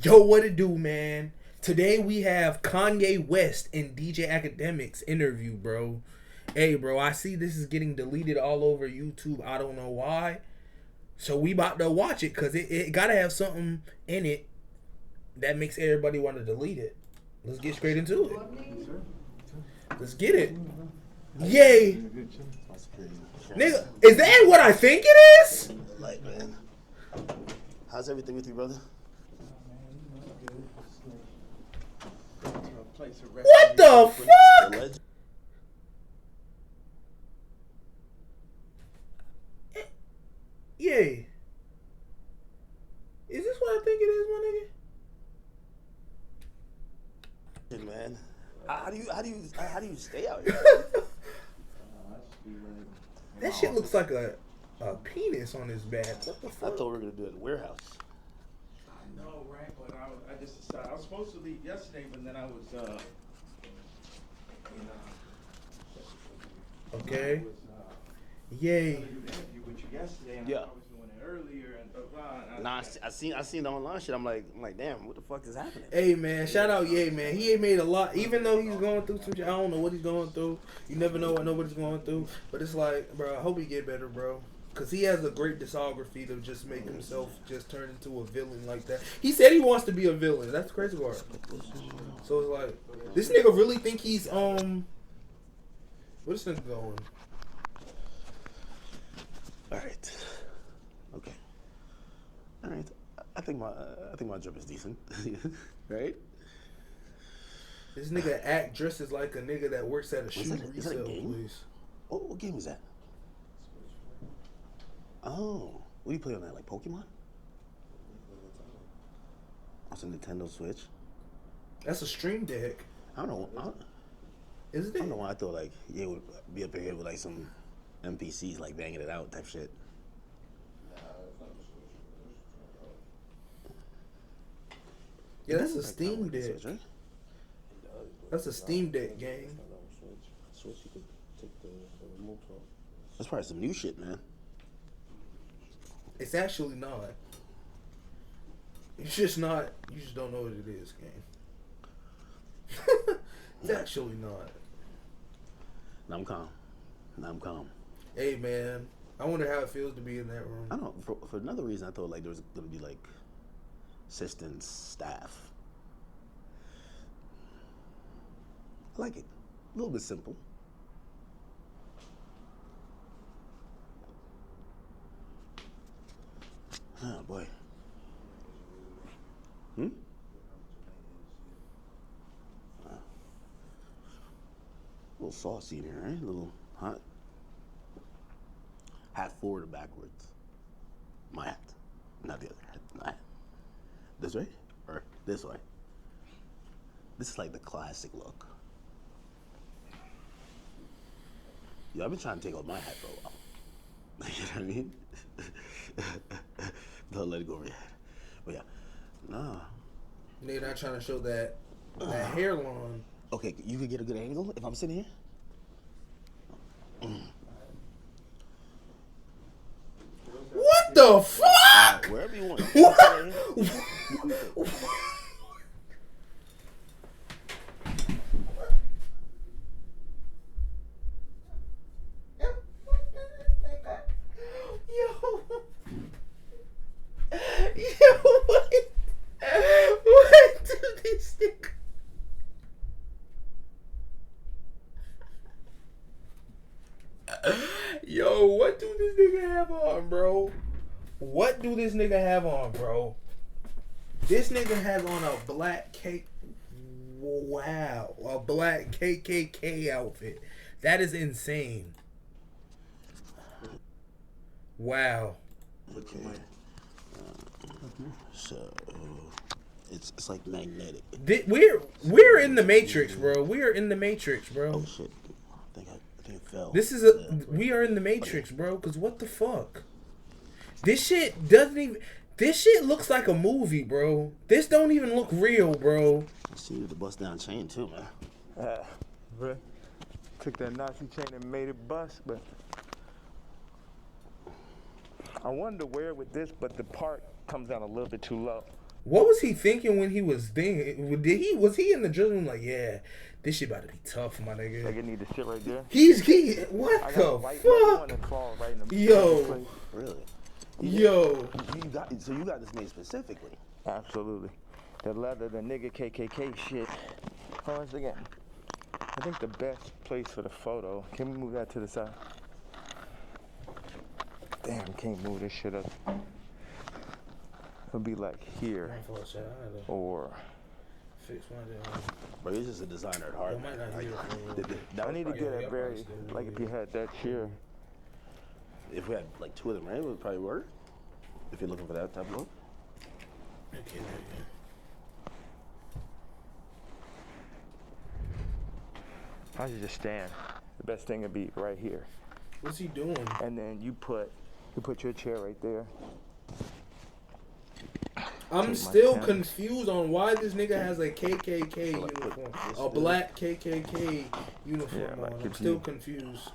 Yo, what it do, man? Today we have Kanye West and DJ Akademiks interview, bro. Hey, bro, I see this is getting deleted all over YouTube. I don't know why. So we about to watch it because it gotta have something in it that makes everybody want to delete it. Let's get straight into it. Let's get it. Yay. Nigga, is that what I think it is? Like, man. How's everything with you, brother? What the fuck? Yay. Is this what I think it is, my nigga? Man, how do you stay out here? That shit looks like a penis on his back. What the I fuck? thought we were gonna do it at the warehouse. I know, right? But I just decided I was supposed to leave yesterday, but then I was Okay. I Yay. was doing an interview with you yesterday, and Yeah. I was doing it earlier, and blah blah. And Nah, I seen the online shit. I'm like, damn, what the fuck is happening? Hey, man. Shout out Ye, man. He ain't made a lot. Even though he's going through some shit. I don't know what he's going through. You never know what nobody's going through. But it's like, bro, I hope he get better, bro. Because he has a great discography to just make himself just turn into a villain like that. He said he wants to be a villain. That's the crazy part. So it's like, this nigga really think he's, what's this nigga going? All right. Okay. All right. I think my job is decent, right? This nigga act dresses like a nigga that works at a shoe Is that a resale game? place. What game is that? Oh, what do you play on that? Like Pokemon? It's a Nintendo Switch. That's a stream deck. I don't know. Isn't I it? don't know why I thought like yeah would be up here with like some NPCs like banging it out type shit. Yeah, that's a Like, Steam like the deck. Switch, right? That's a Steam deck game. That's probably some new shit, man. It's actually not. It's just not. You just don't know what it is, game. It's actually not. Now I'm calm. Hey, man. I wonder how it feels to be in that room. I don't know. For another reason, I thought like there was gonna be like assistants, staff. I like it. A little bit simple. Oh boy. A little saucy in here, right? A little hot. Hat forward or backwards? My hat, not the other hat. My hat. This way or this way? This is like the classic look. Yo, I've been trying to take off my hat for a while. You know what I mean? Don't let it go over your head. But yeah, nah. Nigga not trying to show that hairline. Okay, you could get a good angle if I'm sitting here. What the fuck? Wherever you want. What? Yo, what? What do this nigga? Yo, what do this nigga have on, bro? What do this nigga have on, bro? This nigga has on a black cake. Wow, a black KKK outfit. That is insane. Wow. Okay. So it's like magnetic. We're in the Matrix, bro. We are in the Matrix, bro. Oh shit! I think it fell. This is we are in the Matrix, bro. Cause what the fuck? This shit doesn't even. This shit looks like a movie, bro. This don't even look real, bro. I see you with the bust down chain too, man. bro, took that Nazi chain and made it bust, but I wanted to wear it with this, but the part comes down a little bit too low. What was he thinking when he was thinking? Was he in the drill room like, yeah, this shit about to be tough, my nigga? Like, it need to sit right there. What I got the a white one fuck? that fall right in the Yo. place. Really? Yo. So you got this name specifically? Absolutely. The leather, the nigga KKK shit. Hold on again. I think the best place for the photo. Can we move that to the side? Damn, can't move this shit up. It'll be like here or. Bro, you're just a designer at heart. I need to get a very like if you had that chair. If we had like two of them, right, it would probably work. If you're looking for that type of look. Okay, there you go. I should just stand. The best thing would be right here. What's he doing? And then you put your chair right there. I'm still confused on why this nigga has a KKK uniform, a black KKK uniform on. I'm still confused.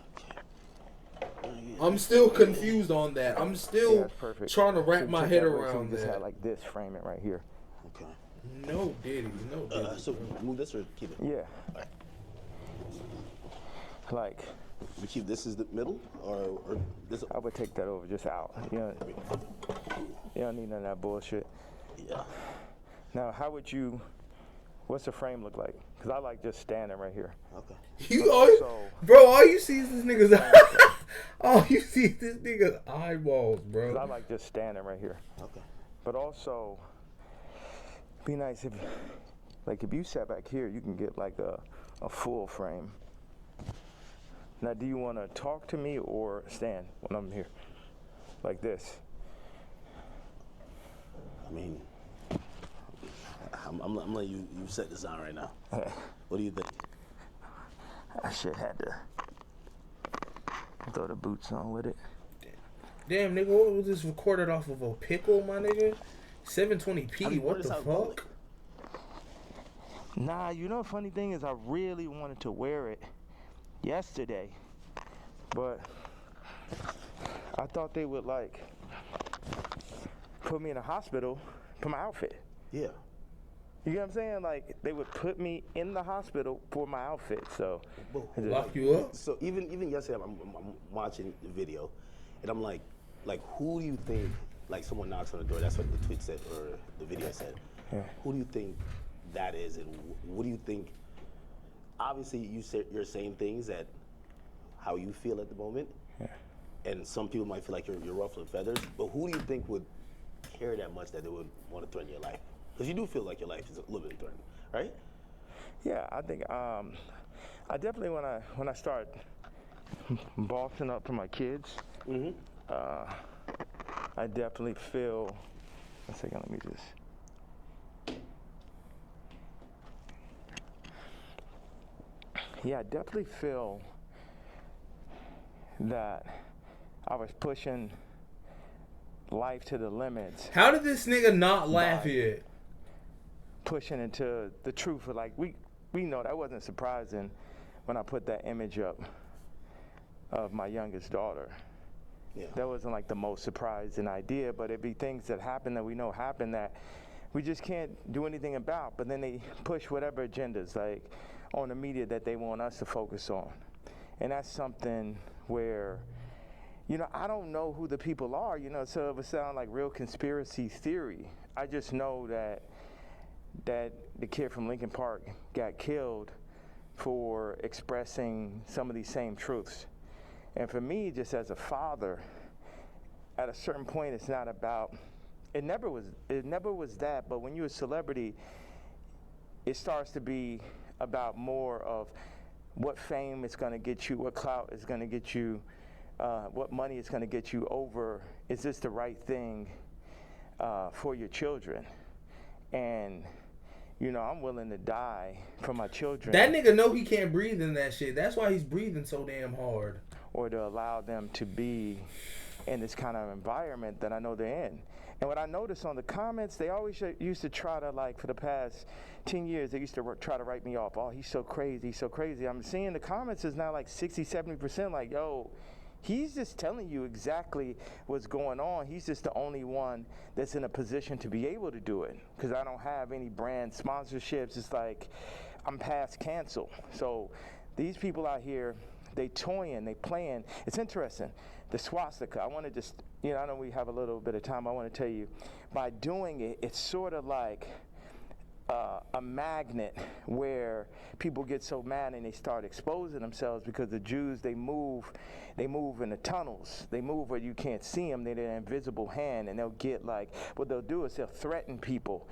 I'm still confused on that. I'm still trying to wrap my head around that. Just had like this, frame it right here. Okay. No diddy, no diddy. So move this or keep it? Yeah. All right. Like. We keep this as the middle, or this? I would take that over, just out. You don't need none of that bullshit. Yeah. Now, what's the frame look like? Because I like just standing right here. Okay. All you see is this nigga's all you see is this nigga's eyeballs, bro. I like just standing right here. Okay. But also, be nice if you sat back here, you can get like a full frame. Now, do you want to talk to me or stand when I'm here? Like this? I mean, I'm letting you set this on right now. What do you think? I should had to throw the boots on with it. Damn, nigga, what was this recorded off of a pickle, my nigga? 720p, what the fuck? Nah, you know the funny thing is I really wanted to wear it yesterday, but I thought they would like put me in a hospital for my outfit. Yeah. You get what I'm saying? Like they would put me in the hospital for my outfit. So lock you up. So even yesterday, I'm watching the video, and I'm like, who do you think? Like someone knocks on the door. That's what the tweet said or the video said. Yeah. Who do you think that is, and what do you think? Obviously, you're saying things that how you feel at the moment, and some people might feel like you're ruffling feathers. But who do you think would care that much that they would want to threaten your life? Because you do feel like your life is a little bit threatened, right? Yeah, I think I definitely when I start bossing up for my kids, I definitely feel. One second, let me just. Yeah, I definitely feel that I was pushing life to the limits. How did this nigga not laugh yet? Pushing into the truth. Like we know that wasn't surprising when I put that image up of my youngest daughter. Yeah. That wasn't like the most surprising idea, but it'd be things that happen that we know happen that we just can't do anything about. But then they push whatever agendas like on the media that they want us to focus on. And that's something where, I don't know who the people are, so it would sound like real conspiracy theory. I just know that the kid from Lincoln Park got killed for expressing some of these same truths. And for me, just as a father, at a certain point, it's not about, it never was that, but when you're a celebrity, it starts to be about more of what fame is going to get you, what clout is going to get you, what money is going to get you over, is this the right thing for your children? And, I'm willing to die for my children. That nigga know he can't breathe in that shit. That's why he's breathing so damn hard. Or to allow them to be in this kind of environment that I know they're in. And what I noticed on the comments, they always used to try to, like, for the past 10 years, they used to try to write me off. Oh, he's so crazy, he's so crazy. I'm seeing the comments is now like 60, 70% like, yo, He's just telling you exactly what's going on. He's just the only one that's in a position to be able to do it, because I don't have any brand sponsorships. It's like I'm past cancel. So these people out here, they toying, they playing. It's interesting. The swastika, I want to just, I know we have a little bit of time. I want to tell you, by doing it, it's sort of like a magnet where people get so mad and they start exposing themselves, because the Jews, they move in the tunnels. They move where you can't see them. They're an invisible hand, and they'll get like, what they'll do is they'll threaten people.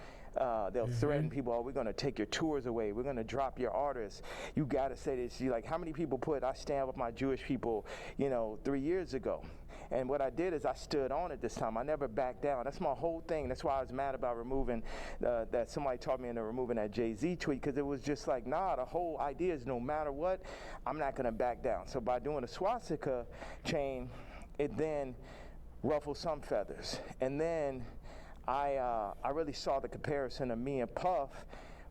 They'll threaten people, oh, we're going to take your tours away. We're going to drop your artists. You got to say this. You're like, how many people I stand with my Jewish people, 3 years ago? And what I did is I stood on it this time. I never backed down. That's my whole thing. That's why I was mad about removing that. Somebody taught me into removing that Jay-Z tweet, because it was just like, nah, the whole idea is no matter what, I'm not going to back down. So by doing a swastika chain, it then ruffled some feathers. And then I really saw the comparison of me and Puff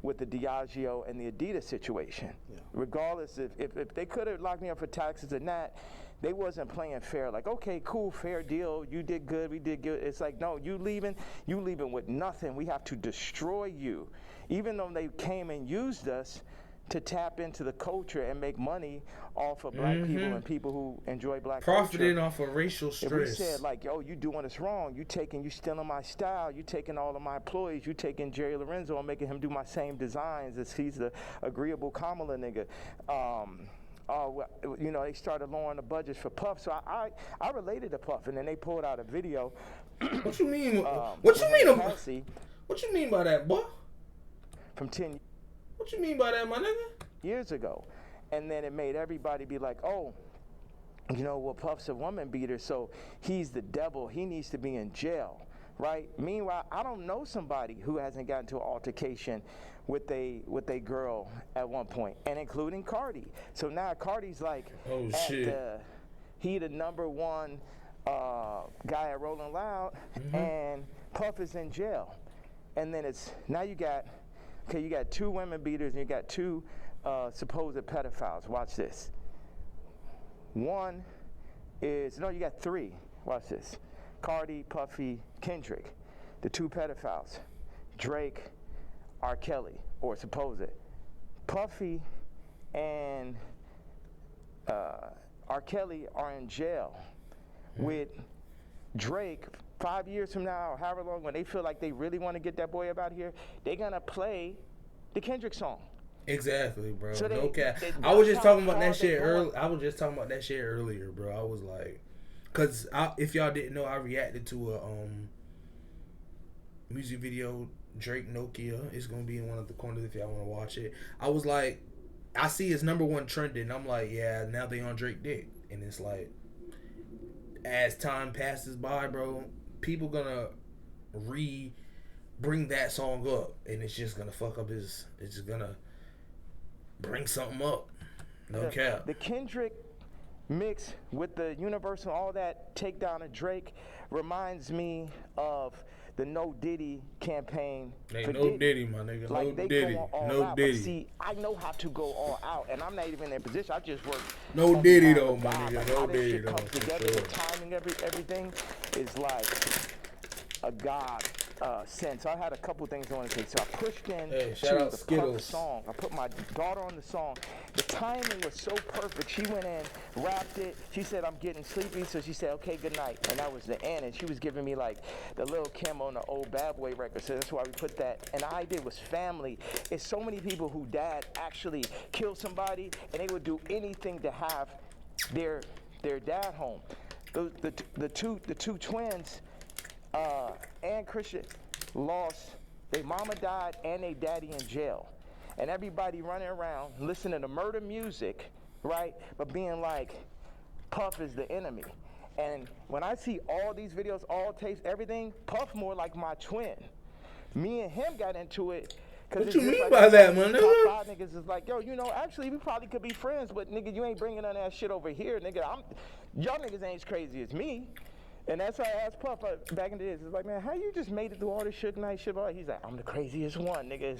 with the Diageo and the Adidas situation. Yeah. Regardless, if they could have locked me up for taxes and that, they wasn't playing fair. Like, okay, cool, fair deal. You did good, we did good. It's like, no, you leaving with nothing. We have to destroy you. Even though they came and used us to tap into the culture and make money off of black people and people who enjoy black profiting culture. off of racial stress. If we said like, yo, you doing us wrong, you stealing my style, you taking all of my employees, you taking Jerry Lorenzo and making him do my same designs as he's the agreeable Kamala nigga. They started lowering the budgets for Puff, so I related to Puff, and then they pulled out a video. What you mean? What you mean by that, boy? From 10 What you mean by that, my nigga? years ago. And then it made everybody be like, oh, Puff's a woman beater, so he's the devil. He needs to be in jail, right? Meanwhile, I don't know somebody who hasn't gotten to an altercation with a girl at one point, and including Cardi. So now Cardi's like, he the number one guy at Rolling Loud, and Puff is in jail. And then you got two women beaters and you got two supposed pedophiles. Watch this. You got three. Watch this. Cardi, Puffy, Kendrick, the two pedophiles. Drake, R. Kelly, or supposed. Puffy and R. Kelly are in jail with Drake. 5 years from now, or however long, when they feel like they really want to get that boy up out here, they're gonna play the Kendrick song. Exactly, bro. So no cap. I was just talking about that shit earlier, bro. I was like, cause if y'all didn't know, I reacted to a music video, Drake Nokia. It's gonna be in one of the corners if y'all want to watch it. I was like, I see it's #1 trending. I'm like, yeah, now they on Drake dick, and it's like, as time passes by, bro, people gonna bring that song up, and it's just gonna fuck up it's just gonna bring something up. No cap. The Kendrick mix with the Universal, all that takedown of Drake reminds me of the No Diddy campaign. Hey, no Diddy, my nigga. Like no Diddy. No Diddy. But see, I know how to go all out, and I'm not even in that position. I just work. No Diddy though, my nigga. No Diddy though. Comes together, the timing, everything is like a God sense. I had a couple things I want to say. So I pushed in to the Puff song. I put my daughter on the song. The timing was so perfect. She went in, rapped it. She said, I'm getting sleepy. So she said, okay, good night. And that was the end. And she was giving me like the little Kim on the old Bad Boy record. So that's why we put that. And the idea was family. It's so many people who dad actually killed somebody, and they would do anything to have their dad home. The two twins, and Christian, lost their mama died and their daddy in jail, and everybody running around listening to murder music, right? But being like, Puff is the enemy. And when I see all these videos, all tapes, everything, Puff more like my twin. Me and him got into it. What you mean by that, man? Top 5 niggas is like, yo, actually we probably could be friends, but nigga, you ain't bringing none of that shit over here, nigga. Y'all niggas ain't as crazy as me. And that's why I asked Puff back in the days. It's like, man, how you just made it through all this Suge Knight shit? He's like, I'm the craziest one, nigga.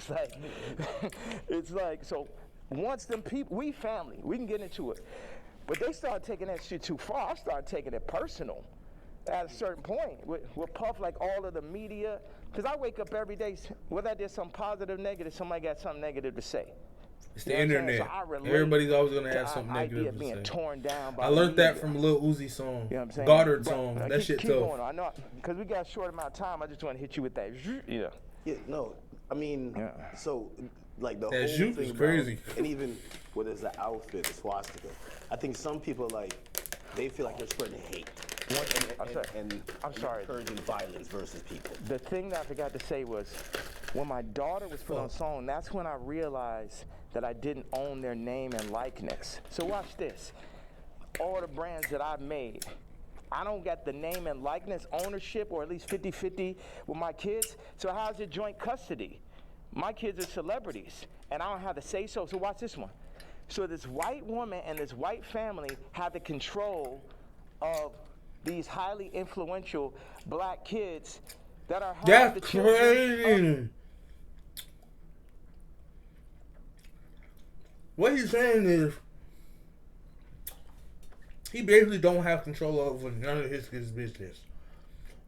It's like, so once them people, we family, we can get into it. But they started taking that shit too far. I started taking it personal at a certain point. With Puff, like all of the media, because I wake up every day, whether I did something positive, negative, somebody got something negative to say. It's the internet. So everybody's always gonna have something negative to say. Torn down by I learned that from Lil Uzi song, you know what I'm saying? Goddard song. That shit keep tough. Going. I know, because we got a short amount of time. I just want to hit you with that. You know. Yeah, no, I mean, so like the that whole juke thing is crazy. and even whether it's the outfit, the swastika, I think some people like they feel like they're spreading hate. I'm sorry. Encouraging violence versus people. The thing that I forgot to say was, when my daughter was put on song, that's when I realized that I didn't own their name and likeness. So watch this. All the brands that I've made, I don't got the name and likeness ownership, or at least 50-50 with my kids. So how's it joint custody? My kids are celebrities, and I don't have to say so. So watch this one. So this white woman and this white family have the control of these highly influential black kids that are half the children. Crazy. What he's saying is, he basically don't have control over none of his business.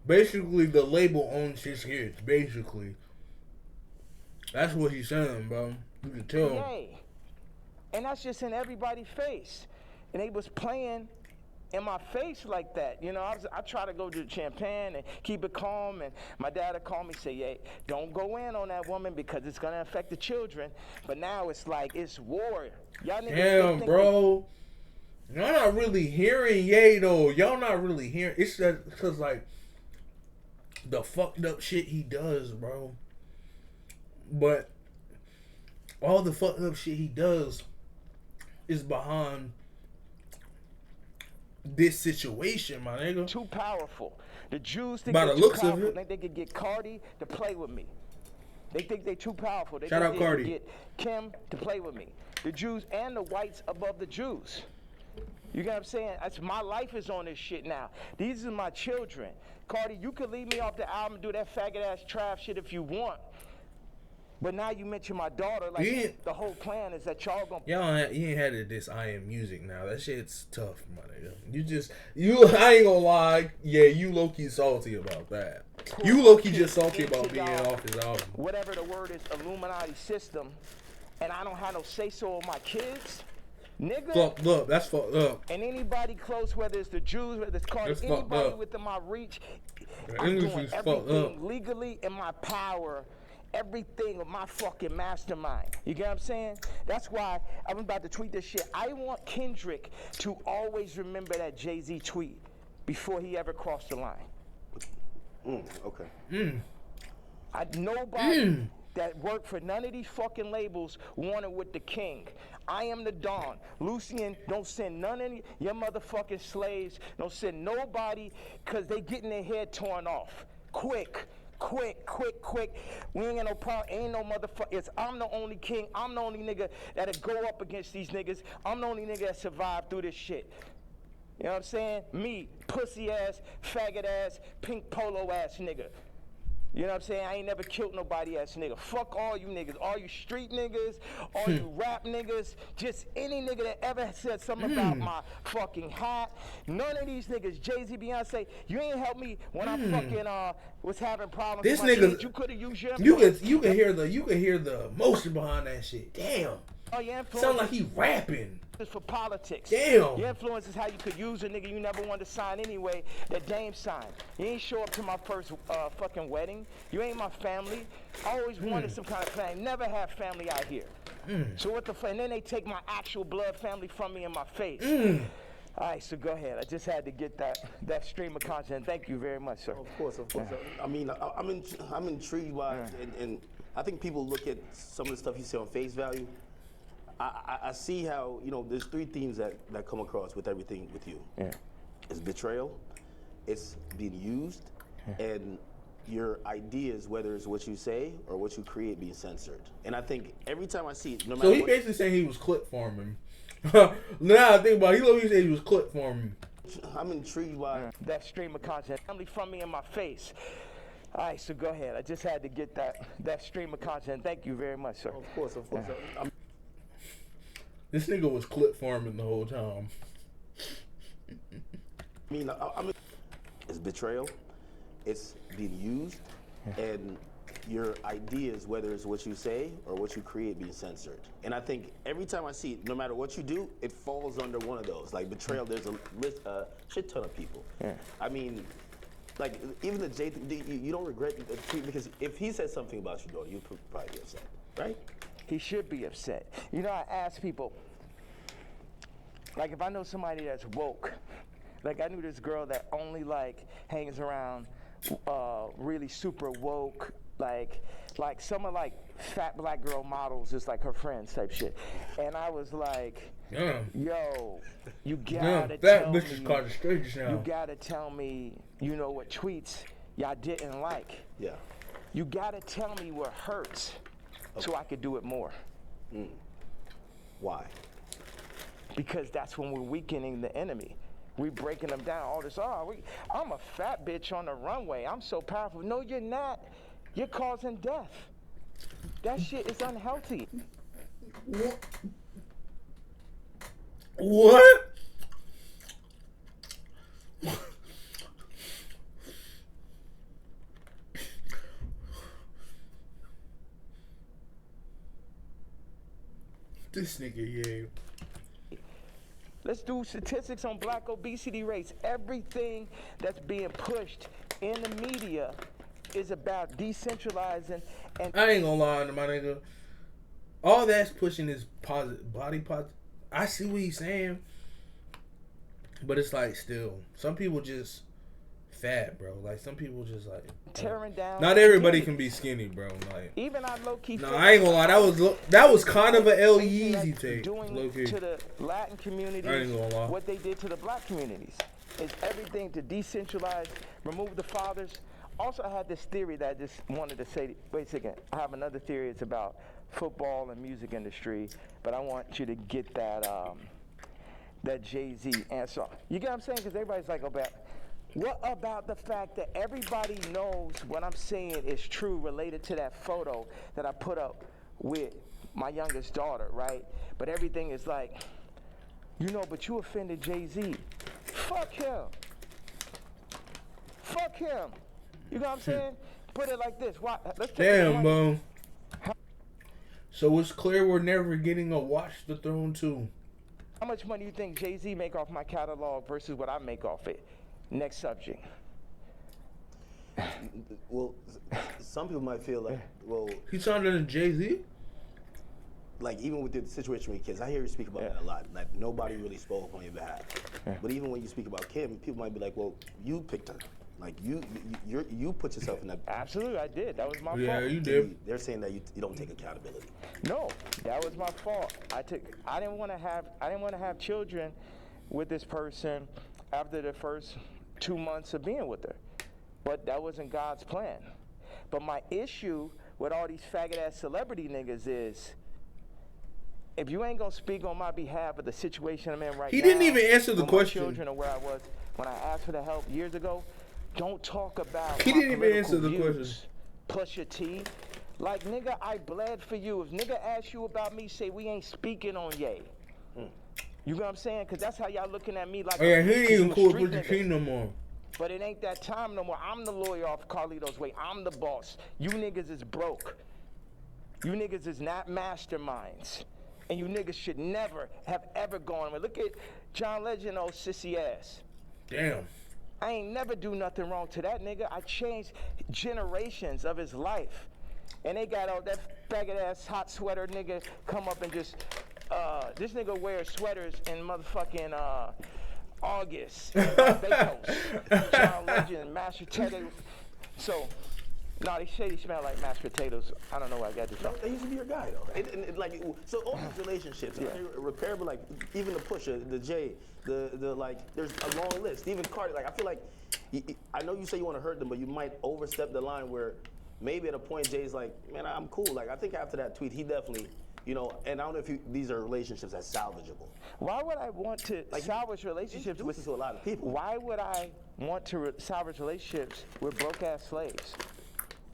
Basically, the label owns his kids. Basically, that's what he's saying, bro. You can tell. Yay. And that's just in everybody's face. And they was playing in my face like that. You know, I try to go to Champagne and keep it calm, and my dad would call me and say, hey, don't go in on that woman because it's going to affect the children. But now it's like, it's war. Y'all niggas damn, bro. Y'all not really hearing Ye, though. Y'all not really hearing. It's just because, like, the fucked up shit he does, bro. But all the fucked up shit he does is behind this situation, my nigga. Too powerful. The Jews think by they're the too looks powerful. of it, Think they could get Cardi to play with me. They think they're too powerful. They shout think out they Cardi. can get Kim to play with me. The Jews and the whites above the Jews. You get what I'm saying? My life is on this shit now. These are my children. Cardi, you could leave me off the album and do that faggot ass trap shit if you want. But now you mention my daughter, like the whole plan is that y'all gonna. You ain't had this I am music now. That shit's tough, my nigga. I ain't gonna lie. Yeah, you low key salty about that. You low key just salty about being off his album. Whatever the word is, Illuminati system, and I don't have no say so of my kids. Nigga. Fucked up. That's fucked up. And anybody close, whether it's the Jews, whether it's Cardi, anybody within my reach, I'm doing everything legally in my power. Everything of my fucking mastermind. You get what I'm saying? That's why I'm about to tweet this shit. I want Kendrick to always remember that Jay-Z tweet before he ever crossed the line. Okay. Nobody that worked for none of these fucking labels wanted with the king. I am the Don. Lucien, don't send none of your motherfucking slaves. Don't send nobody, because they getting their head torn off. Quick. We ain't got no problem. Ain't no motherfucker. I'm the only king. I'm the only nigga that'll go up against these niggas. I'm the only nigga that survived through this shit. You know what I'm saying? Me, pussy ass, faggot ass, pink polo ass nigga. You know what I'm saying? I ain't never killed nobody ass nigga. Fuck all you niggas. All you street niggas, all you rap niggas, just any nigga that ever said something about my fucking hat. None of these niggas, Jay-Z, Beyonce, you ain't helped me when I fucking was having problems this with my nigga, kids. You could have used your you can hear the emotion behind that shit. Damn. Oh, your influence sound like he rapping. For politics. Damn. Your influence is how you could use a nigga you never wanted to sign anyway, that Dame signed. You ain't show up to my first fucking wedding. You ain't my family. I always wanted some kind of family. Never had family out here. So what the fuck? And then they take my actual blood family from me in my face. All right, so go ahead. I just had to get that stream of content. Thank you very much, sir. Of course. I mean, I'm intrigued by it, and I think people look at some of the stuff you say on face value. I see how, there's three themes that come across with everything with you. Yeah. It's betrayal, it's being used, and your ideas, whether it's what you say or what you create, being censored. And I think every time I see it, no matter So he basically saying he was clip farming. Now I think about it, he said he was clip farming. I'm intrigued by that stream of content. Family from me in my face. All right, so go ahead. I just had to get that stream of content. Thank you very much, sir. Of course. This nigga was clip farming the whole time. I mean, it's betrayal. It's being used, and your ideas, whether it's what you say or what you create, being censored. And I think every time I see it, no matter what you do, it falls under one of those. Like betrayal, there's a shit ton of people. Yeah. I mean, like even the Jay, you don't regret the tweet, because if he said something about your daughter, you'd probably be upset, right? He should be upset. You know, I ask people, like if I know somebody that's woke, like I knew this girl that only like hangs around really super woke, like some of like fat black girl models, just like her friends type shit. And I was like, yo, you gotta tell me, you gotta tell me, you know what tweets y'all didn't like. Yeah. You gotta tell me what hurts, so I could do it more. Why? Because that's when we're weakening the enemy. We breaking them down. All this, I'm a fat bitch on the runway. I'm so powerful. No, you're not. You're causing death. That shit is unhealthy. What? This nigga, yeah. Let's do statistics on black obesity rates. Everything that's being pushed in the media is about decentralizing and I ain't gonna lie to my nigga. All that's pushing is body positive. I see what he's saying, but it's like still, some people just fat, bro. Like some people just like tearing down. Not everybody can be skinny, bro. Like even I low key. No, I ain't gonna lie. That was kind of an L Yeezy take. Doing low key to the Latin communities, I ain't gonna lie. What they did to the black communities is everything to decentralize, remove the fathers. Also, I had this theory that I just wanted to say. Wait a second. I have another theory. It's about football and music industry, but I want you to get that that Jay-Z answer. You get what I'm saying? Because everybody's like, what about the fact that everybody knows what I'm saying is true related to that photo that I put up with my youngest daughter, right? But everything is like, but you offended Jay-Z. Fuck him. Fuck him. You know what I'm saying? Put it like this. Let's damn, bro. So it's clear we're never getting a Watch the Throne 2. How much money do you think Jay-Z make off my catalog versus what I make off it? Next subject. Well, some people might feel like, he's under Jay-Z? Like even with the situation with kids, I hear you speak about that a lot. Like nobody really spoke on your behalf. But even when you speak about Kim, people might be like, well, you picked her. Like you put yourself in that. Absolutely, I did. That was my fault. Yeah, you did. They're saying that you don't take accountability. No, that was my fault. I didn't want to have children with this person after the first 2 months of being with her. But that wasn't God's plan. But my issue with all these faggot ass celebrity niggas is, if you ain't gonna speak on my behalf of the situation I'm in right now, he didn't even answer the my question. Children or where I was when I asked for the help years ago. Don't talk about. He didn't even answer the question. Push your T. Like, nigga, I bled for you. If nigga asks you about me, say we ain't speaking on Ye. You know what I'm saying? Because that's how y'all looking at me like. Oh, yeah, he ain't even cool with the King no more. But it ain't that time no more. I'm the lawyer off Carlito's way. I'm the boss. You niggas is broke. You niggas is not masterminds. And you niggas should never have ever gone. Look at John Legend, old sissy ass. Damn. I ain't never do nothing wrong to that nigga. I changed generations of his life. And they got all that faggot ass hot sweater nigga come up and just, this nigga wears sweaters in motherfucking August. Barbados. John Legend, mashed potato. So, no, they say they smell like mashed potatoes. I don't know where I got this from. They used to be your guy though. Like, so all these relationships, are repairable. Like even the Pusha, the Jay, the like. There's a long list. Even Cardi. Like I feel like, I know you say you want to hurt them, but you might overstep the line where maybe at a point Jay's like, man, I'm cool. Like I think after that tweet, he definitely, and I don't know if these are relationships that's salvageable. Why would I want to salvage relationships with a lot of people? Why would I want to salvage relationships with broke ass slaves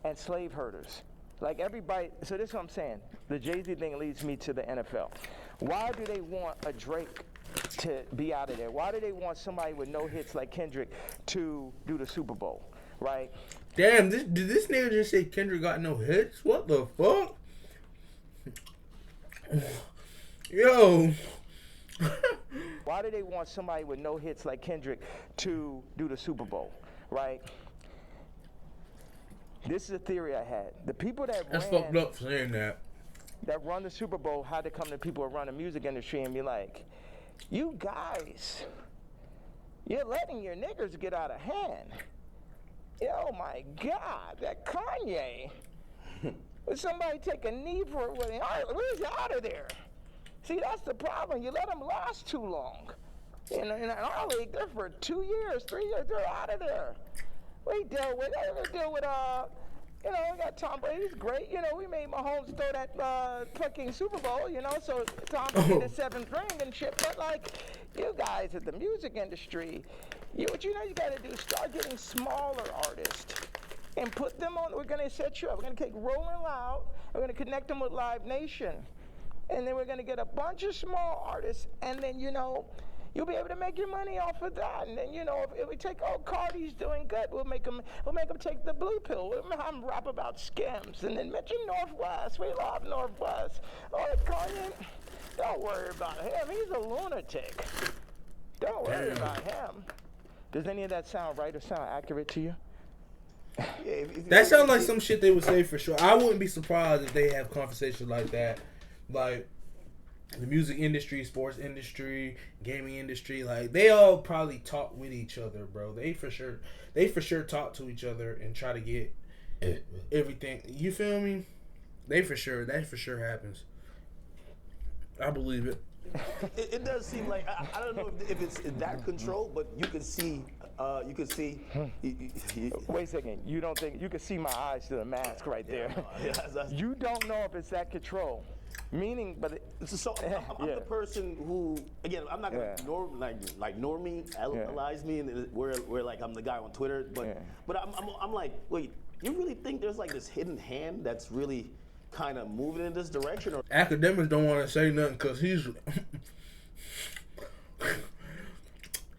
and slave herders? Like everybody. So this is what I'm saying. The Jay-Z thing leads me to the NFL. Why do they want a Drake to be out of there? Why do they want somebody with no hits like Kendrick to do the Super Bowl, right? Damn, did this nigga just say Kendrick got no hits? What the fuck? Yo. Why do they want somebody with no hits like Kendrick to do the Super Bowl, right? This is a theory I had. The people That's fucked up saying that. That run the Super Bowl had to come to people who run the music industry and be like, you guys, you're letting your niggers get out of hand. Oh my God, that Kanye. Would somebody take a knee for it? Where's out of there? See, that's the problem. You let them last too long. In our league, they're for 2 years, 3 years, they're out of there. We deal with, we got Tom Brady, he's great. We made Mahomes throw that fucking Super Bowl, so Tom Brady the 7th ring and shit. But, you guys at the music industry, what you got to do, start getting smaller artists and put them on. We're going to set you up. We're going to take Rolling Loud. We're going to connect them with Live Nation. And then we're going to get a bunch of small artists. And then, you'll be able to make your money off of that. And then, if we take, Cardi's doing good, we'll make them take the blue pill. We'll have them rap about Skims. And then mention Northwest. We love Northwest. Kanye, don't worry about him. He's a lunatic. Don't worry about him. Does any of that sound right or sound accurate to you? That sounds like some shit they would say for sure. I wouldn't be surprised if they have conversations like that. Like, the music industry, sports industry, gaming industry, they all probably talk with each other, bro. They for sure talk to each other and try to get everything. You feel me? That for sure happens. I believe it. It does seem like I don't know if it's in that control, but you can see. Wait a second. You don't think you can see my eyes through the mask right there? You don't know if it's that control. Meaning, but I'm the person who, again, I'm not gonna normalize me, and where I'm the guy on Twitter, but I'm like, wait, you really think there's this hidden hand that's really kind of moving in this direction? Or Akademiks don't want to say nothing because he's.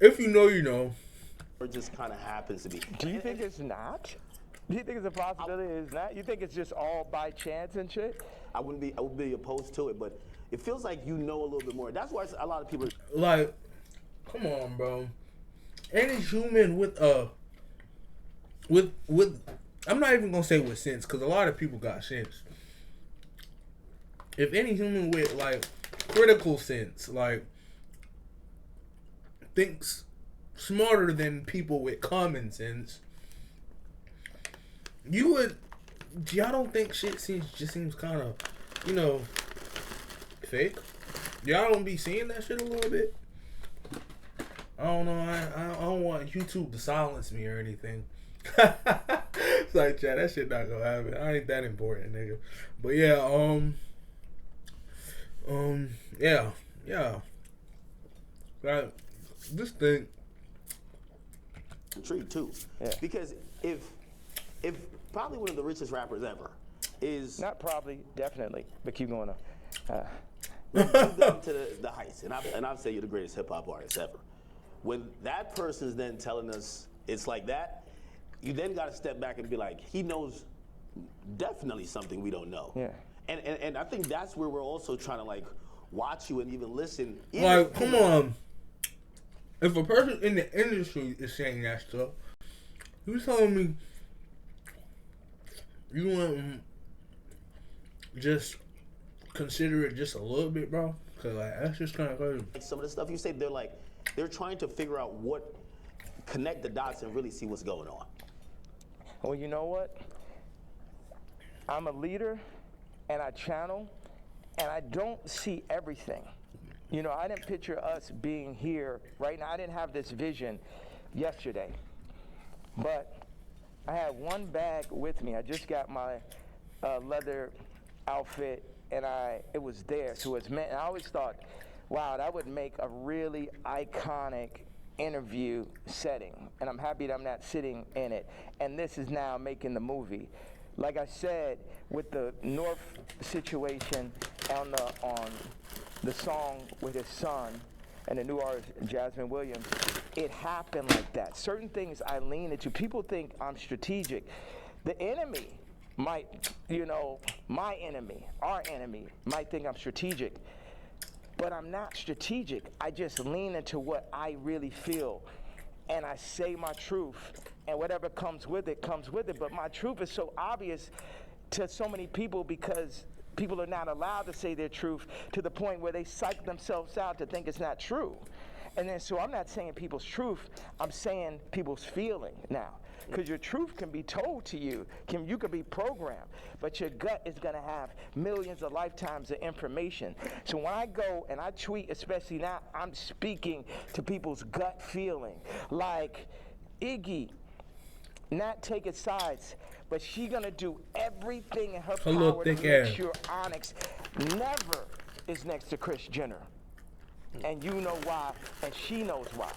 If you know, you know. Or just kind of happens to be. Do you think it's not? Do you think it's a possibility it's not? You think it's just all by chance and shit? I would be opposed to it, but it feels like a little bit more. That's why a lot of people come on, bro. Any human with I'm not even gonna say with sense, because a lot of people got sense. If any human with critical sense, thinks smarter than people with common sense, y'all don't think shit seems kind of, fake? Y'all don't be seeing that shit a little bit? I don't know. I don't want YouTube to silence me or anything. It's like, chat, that shit not gonna happen. I ain't that important, nigga. But yeah. This thing. Intrigued too, because if probably one of the richest rappers ever is not probably, definitely, but keep going on. You've gotten to the heights, and I'd say you're the greatest hip hop artist ever. When that person's then telling us it's like that, you then got to step back and be like, he knows definitely something we don't know. Yeah. And I think that's where we're also trying to watch you and even listen. Come on. If a person in the industry is saying that stuff, you telling me you want to just consider it just a little bit, bro? Because that's just kind of crazy. Some of the stuff you say, they're trying to figure out connect the dots and really see what's going on. Well, you know what? I'm a leader, and I channel, and I don't see everything. I didn't picture us being here right now. I didn't have this vision yesterday. But I had one bag with me. I just got my leather outfit, and it was there. So it's meant. And I always thought, wow, that would make a really iconic interview setting. And I'm happy that I'm not sitting in it. And this is now making the movie. Like I said, with the North situation on the song with his son, and the new artist Jasmine Williams, it happened like that. Certain things I lean into. People think I'm strategic. The enemy might, my enemy, our enemy, might think I'm strategic. But I'm not strategic. I just lean into what I really feel. And I say my truth. And whatever comes with it, comes with it. But my truth is so obvious to so many people because people are not allowed to say their truth to the point where they psych themselves out to think it's not true. And then so I'm not saying people's truth. I'm saying people's feeling now. Because your truth can be told to you. You can be programmed. But your gut is going to have millions of lifetimes of information. So when I go and I tweet, especially now, I'm speaking to people's gut feeling. Like, Iggy, not taking sides, but she going to do everything in her power to make sure Onyx never is next to Kris Jenner. And you know why, and she knows why.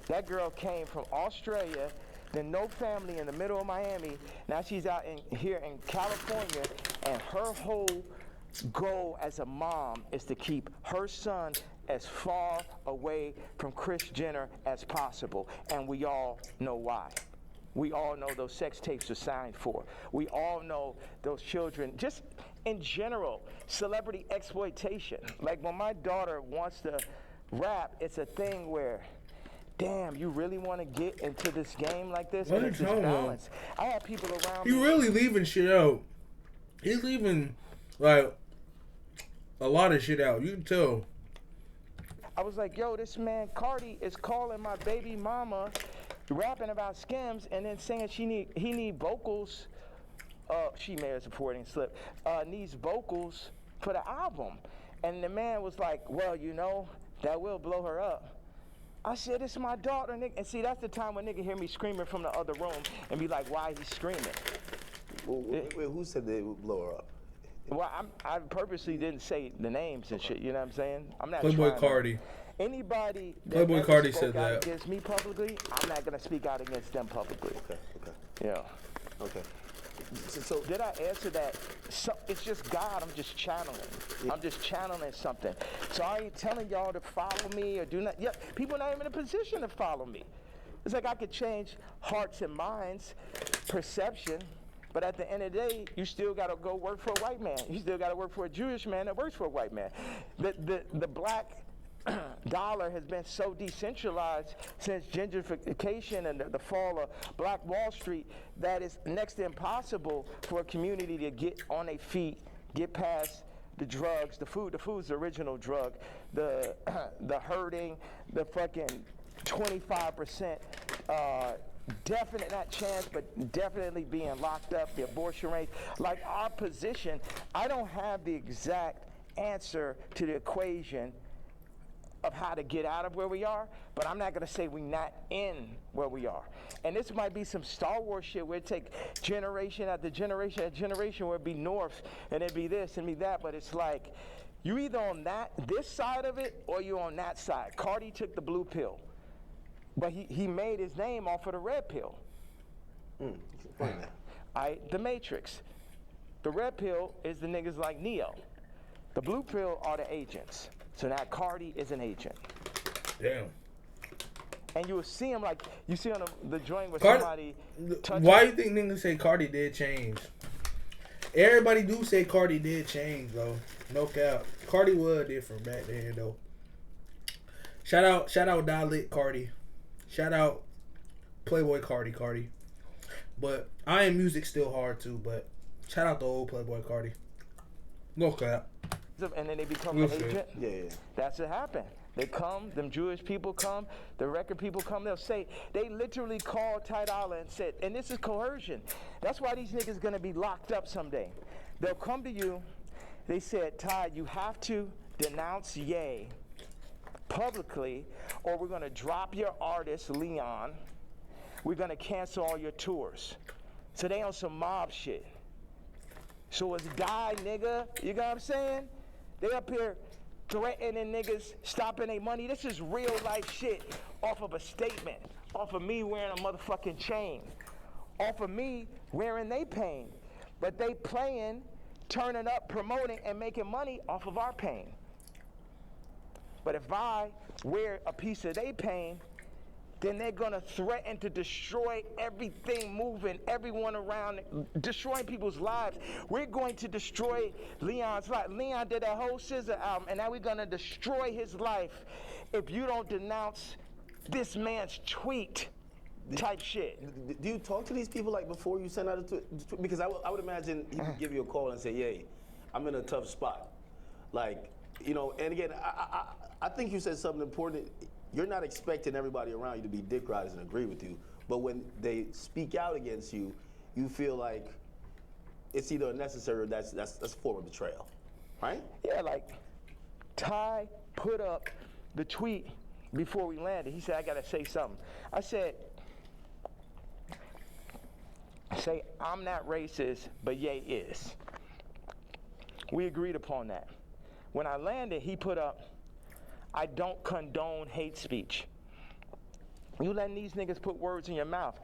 That girl came from Australia, then no family in the middle of Miami. Now she's out here in California, and her whole goal as a mom is to keep her son as far away from Kris Jenner as possible. And we all know why. We all know those sex tapes are signed for. We all know those children, just in general, celebrity exploitation. Like when my daughter wants to rap, it's a thing where, damn, you really want to get into this game like this? What and are it's you this talking balance. I have people around me. He really leaving shit out. He's leaving, like, a lot of shit out. You can tell. I was like, yo, this man Cardi is calling my baby mama, rapping about Skims, and then saying he need vocals. She may have supporting slip. Needs vocals for the album. And the man was like, well, that will blow her up. I said, it's my daughter, nigga. And see, that's the time when nigga hear me screaming from the other room and be like, why he screaming? Wait, who said they would blow her up? Well, I purposely didn't say the names and shit, you know what I'm saying? I'm not Playboy Cardi. Anybody that Playboy ever Cardi spoke said out that. against me publicly, I'm not going to speak out against them publicly. Okay. Yeah. Okay. So did I answer that? So, it's just God. I'm just channeling. Yeah. I'm just channeling something. So I ain't telling y'all to follow me or do not. Yeah, people not even in a position to follow me. It's like I could change hearts and minds, perception, but at the end of the day, you still got to go work for a white man. You still got to work for a Jewish man that works for a white man. The black dollar has been so decentralized since gentrification and the fall of Black Wall Street that it's next to impossible for a community to get on their feet, get past the drugs, the food. The food's the original drug. The hurting, the fucking 25%, definite, not chance, but definitely being locked up, the abortion rate. Like our position, I don't have the exact answer to the equation of how to get out of where we are, but I'm not going to say we're not in where we are. And this might be some Star Wars shit where it take generation after generation after generation where it'd be north and it'd be this and be that, but it's like you either on this side of it or you on that side. Cardi took the blue pill, but he made his name off of the red pill. The Matrix. The red pill is the niggas like Neo. The blue pill are the agents. So now Cardi is an agent. Damn. And you will see him like, you see on the joint with Cardi, somebody. Why you think niggas say Cardi did change? Everybody do say Cardi did change, though. No cap. Cardi was different back then, though. Shout out Dalit Cardi. Shout out Playboy Cardi. But I Am Music still hard, too, but shout out the old Playboy Cardi. No cap. And then they become an agent. Yeah. That's what happened. They come, them Jewish people come, the record people come, they'll say, they literally called Ty Dolla and said, and this is coercion. That's why these niggas gonna be locked up someday. They'll come to you, they said, Ty, you have to denounce Ye publicly, or we're gonna drop your artist, Leon. We're gonna cancel all your tours. So they on some mob shit. So it's die, nigga. You know what I'm saying? They up here threatening niggas, stopping their money. This is real life shit off of a statement, off of me wearing a motherfucking chain, off of me wearing they pain. But they playing, turning up, promoting, and making money off of our pain. But if I wear a piece of their pain, then they're gonna threaten to destroy everything moving, everyone around, destroying people's lives. We're going to destroy Leon's life. Leon did that whole SZA album, and now we're gonna destroy his life if you don't denounce this man's tweet type shit. Do you talk to these people like before you send out a tweet? Because I would imagine he would give you a call and say, "Yay, I'm in a tough spot." Like, you know, and again, I think you said something important. You're not expecting everybody around you to be dick riders and agree with you, but when they speak out against you, you feel like it's either unnecessary or that's a form of betrayal, right? Yeah, like Ty put up the tweet before we landed. He said, "I gotta say something." I said, "Say I'm not racist, but Ye is." We agreed upon that. When I landed, he put up, "I don't condone hate speech." You letting these niggas put words in your mouth.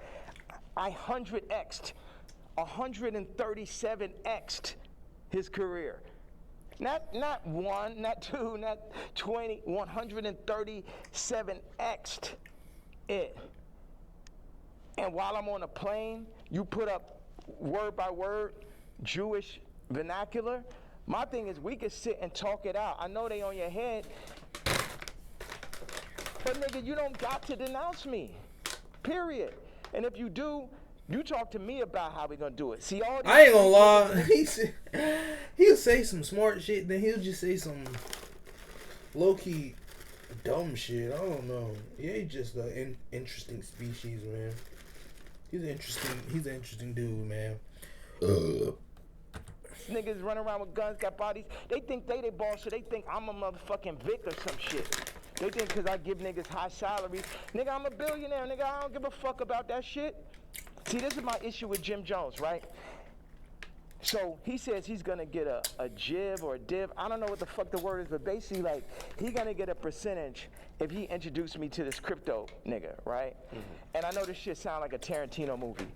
I 100x'd, 137x'd his career. Not one, not two, not 20, 137x'd it. And while I'm on a plane, you put up word by word Jewish vernacular. My thing is we could sit and talk it out. I know they on your head, but nigga, you don't got to denounce me, period. And if you do, you talk to me about how we gonna do it. See, all I ain't gonna lie. He'll say some smart shit, then he'll just say some low-key dumb shit. I don't know. Yeah, he's just an interesting species, man. He's an interesting dude, man. Niggas run around with guns, got bodies. They think they boss, so they think I'm a motherfucking Vic or some shit. They think because I give niggas high salaries. Nigga, I'm a billionaire. Nigga, I don't give a fuck about that shit. See, this is my issue with Jim Jones, right? So he says he's gonna get a jiv or a div. I don't know what the fuck the word is, but basically, like, he gonna get a percentage if he introduced me to this crypto nigga, right? Mm-hmm. And I know this shit sound like a Tarantino movie.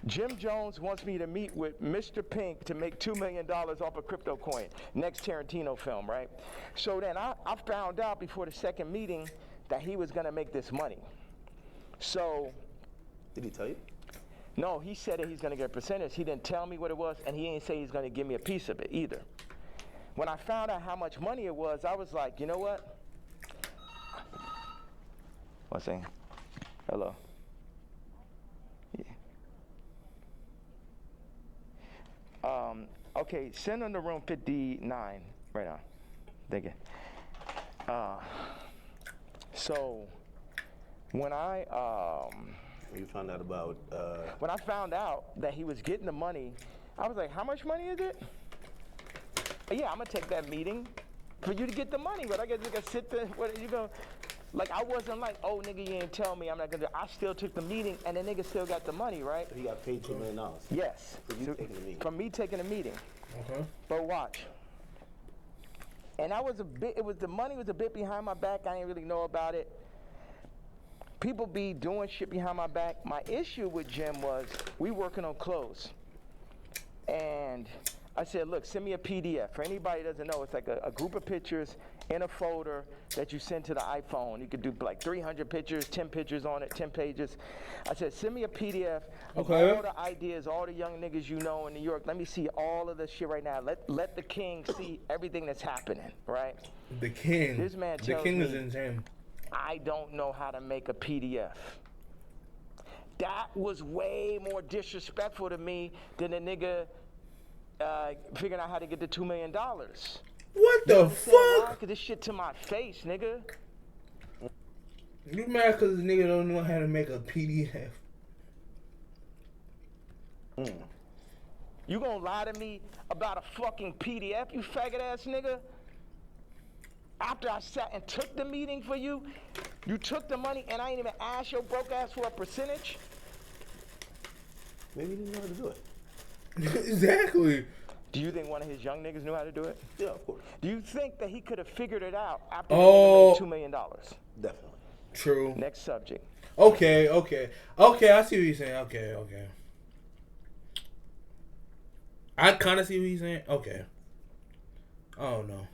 Jim Jones wants me to meet with Mr. Pink to make $2 million off a crypto coin. Next Tarantino film, right? So then I found out before the second meeting that he was gonna make this money. So. Did he tell you? No, he said that he's gonna get a percentage. He didn't tell me what it was, and he didn't say he's gonna give me a piece of it either. When I found out how much money it was, I was like, you know what? One second. Hello. Okay, send him to room 59 right now. Thank you. So, when you found out about... When I found out that he was getting the money, I was like, how much money is it? Yeah, I'm going to take that meeting for you to get the money, but I guess you got to sit there. What, you go? Like, I wasn't like, oh, nigga, you ain't tell me I'm not going to. I still took the meeting, and the nigga still got the money, right? So he got paid $2 million. Yes. For you taking the meeting. From me taking the meeting. Okay. But watch. And I was the money was a bit behind my back. I didn't really know about it. People be doing shit behind my back. My issue with Jim was we working on clothes. And I said, look, send me a PDF. For anybody that doesn't know, it's like a group of pictures in a folder that you send to the iPhone. You could do like 300 pictures, 10 pictures on it, 10 pages. I said, send me a PDF of all the ideas, all the young niggas you know in New York. Let me see all of this shit right now. Let the king see everything that's happening, right? The king. This man tells the king me, is in him. I don't know how to make a PDF. That was way more disrespectful to me than a nigga figuring out how to get the $2 million. What the fuck? This shit to my face, nigga. You mad because the nigga don't know how to make a PDF? You gonna lie to me about a fucking PDF, you faggot ass nigga? After I sat and took the meeting for you, you took the money and I ain't even asked your broke ass for a percentage? Maybe he didn't know how to do it. Exactly. Do you think one of his young niggas knew how to do it? Yeah, of course. Do you think that he could have figured it out after he made $2 million? Definitely. True. Next subject. Okay, I see what you're saying. Okay. I kind of see what he's saying. Okay. I don't know.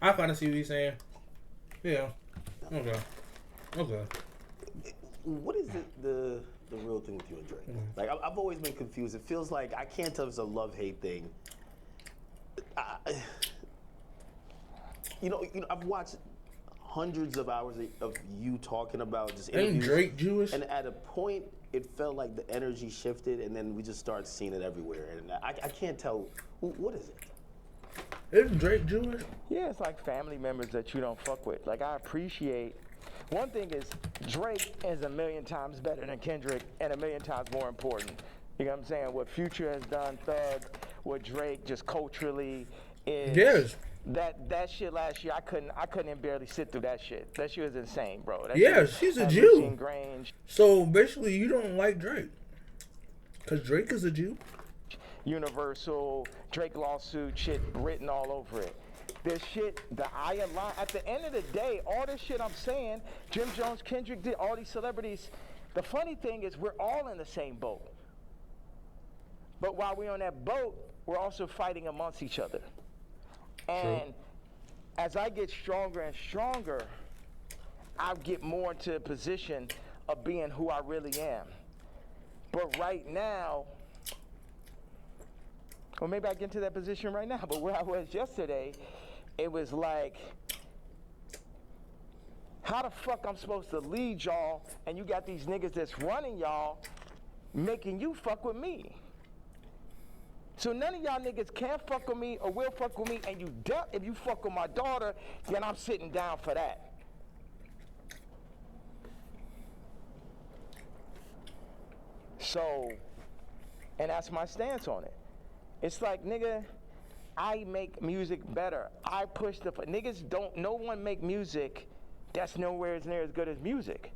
I kind of see what he's saying. Yeah. Okay. What is the real thing with you and Drake? Like I've always been confused. It feels like I can't tell if it's a love-hate thing. You know, I've watched hundreds of hours of you talking about just interviews. Ain't Drake Jewish? And at a point, it felt like the energy shifted, and then we just started seeing it everywhere. And I can't tell, what is it? Isn't Drake Jewish? Yeah, it's like family members that you don't fuck with. Like, I appreciate. One thing is, Drake is a million times better than Kendrick and a million times more important. You know what I'm saying? What Future has done, Thug, what Drake just culturally is. Yes. That shit last year, I couldn't even barely sit through that shit. That shit was insane, bro. That Yeah, shit she's a had Jew. Machine Grange, So basically, you don't like Drake, cause Drake is a Jew. Universal, Drake lawsuit, shit written all over it. This shit, the I align. At the end of the day, all this shit I'm saying, Jim Jones, Kendrick did, all these celebrities. The funny thing is, we're all in the same boat. But while we're on that boat, we're also fighting amongst each other. And as I get stronger and stronger, I get more into a position of being who I really am. But right now, or maybe I get into that position right now, but where I was yesterday, it was like, how the fuck I'm supposed to lead y'all, and you got these niggas that's running y'all, making you fuck with me. So none of y'all niggas can fuck with me or will fuck with me, and if you fuck with my daughter, then I'm sitting down for that. So, and that's my stance on it. It's like, nigga, I make music better. I push niggas don't, no one make music that's nowhere near as good as music.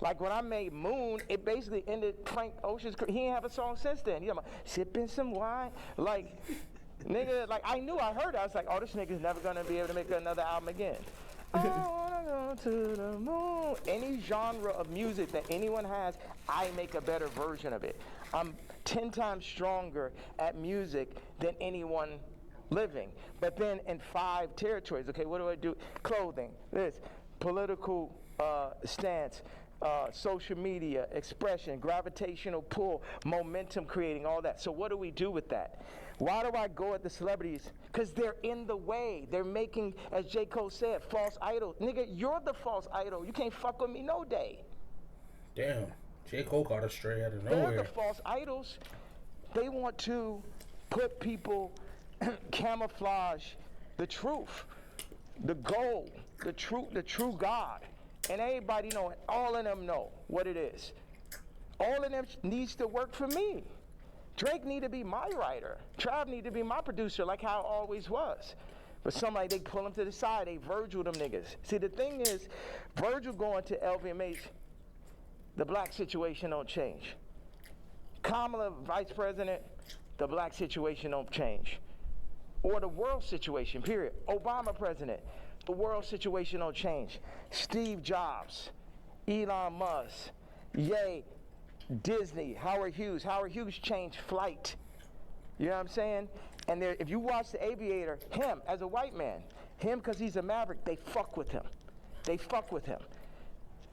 Like when I made Moon, it basically ended Frank Ocean's career. He ain't have a song since then. You know, sipping some wine. Like, nigga, like I knew, I heard it. I was like, oh, this nigga's never gonna be able to make another album again. I wanna go to the moon. Any genre of music that anyone has, I make a better version of it. I'm 10 times stronger at music than anyone living. But then in 5 territories, okay, what do I do? Clothing, this, political stance, social media, expression, gravitational pull, momentum creating, all that. So what do we do with that? Why do I go at the celebrities? Because they're in the way. They're making, as J. Cole said, false idols. Nigga, you're the false idol. You can't fuck with me no day. Damn. J. Cole caught us straight out of They're nowhere. the false idols. They want to put people, camouflage the truth, the goal, the true God. And everybody know it. All of them know what it is. All of them needs to work for me. Drake need to be my writer. Trav need to be my producer, like how it always was. But somebody, they pull him to the side. They Virgil them niggas. See, the thing is, Virgil going to LVMH, the black situation don't change. Kamala, vice president, the black situation don't change. Or the world situation, period. Obama president, the world situation don't change. Steve Jobs, Elon Musk, Ye, Disney, Howard Hughes. Howard Hughes changed flight. You know what I'm saying? And there, if you watch The Aviator, him as a white man, him because he's a maverick, they fuck with him. They fuck with him.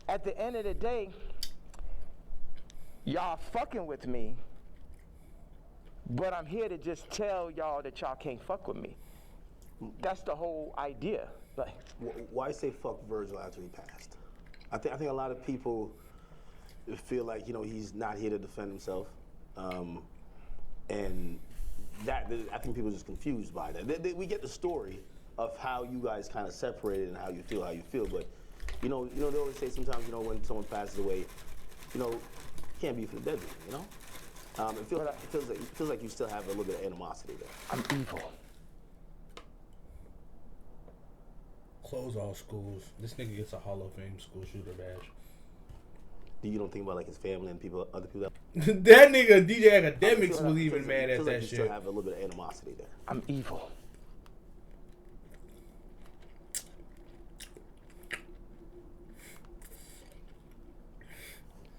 At the end of the day, y'all fucking with me, but I'm here to just tell y'all that y'all can't fuck with me. That's the whole idea. Like, why say fuck Virgil after he passed? I think a lot of people feel like, you know, he's not here to defend himself, and that I think people are just confused by that. We get the story of how you guys kind of separated and how you feel, but you know, they always say sometimes, you know, when someone passes away, you know, can't be for the dead, you know. It feels like you still have a little bit of animosity there. I'm evil. Close all schools. This nigga gets a Hall of Fame school shooter badge. You don't think about like his family and other people? That nigga DJ Akademiks was even mad at that like you shit. still have a little bit of animosity there. I'm evil.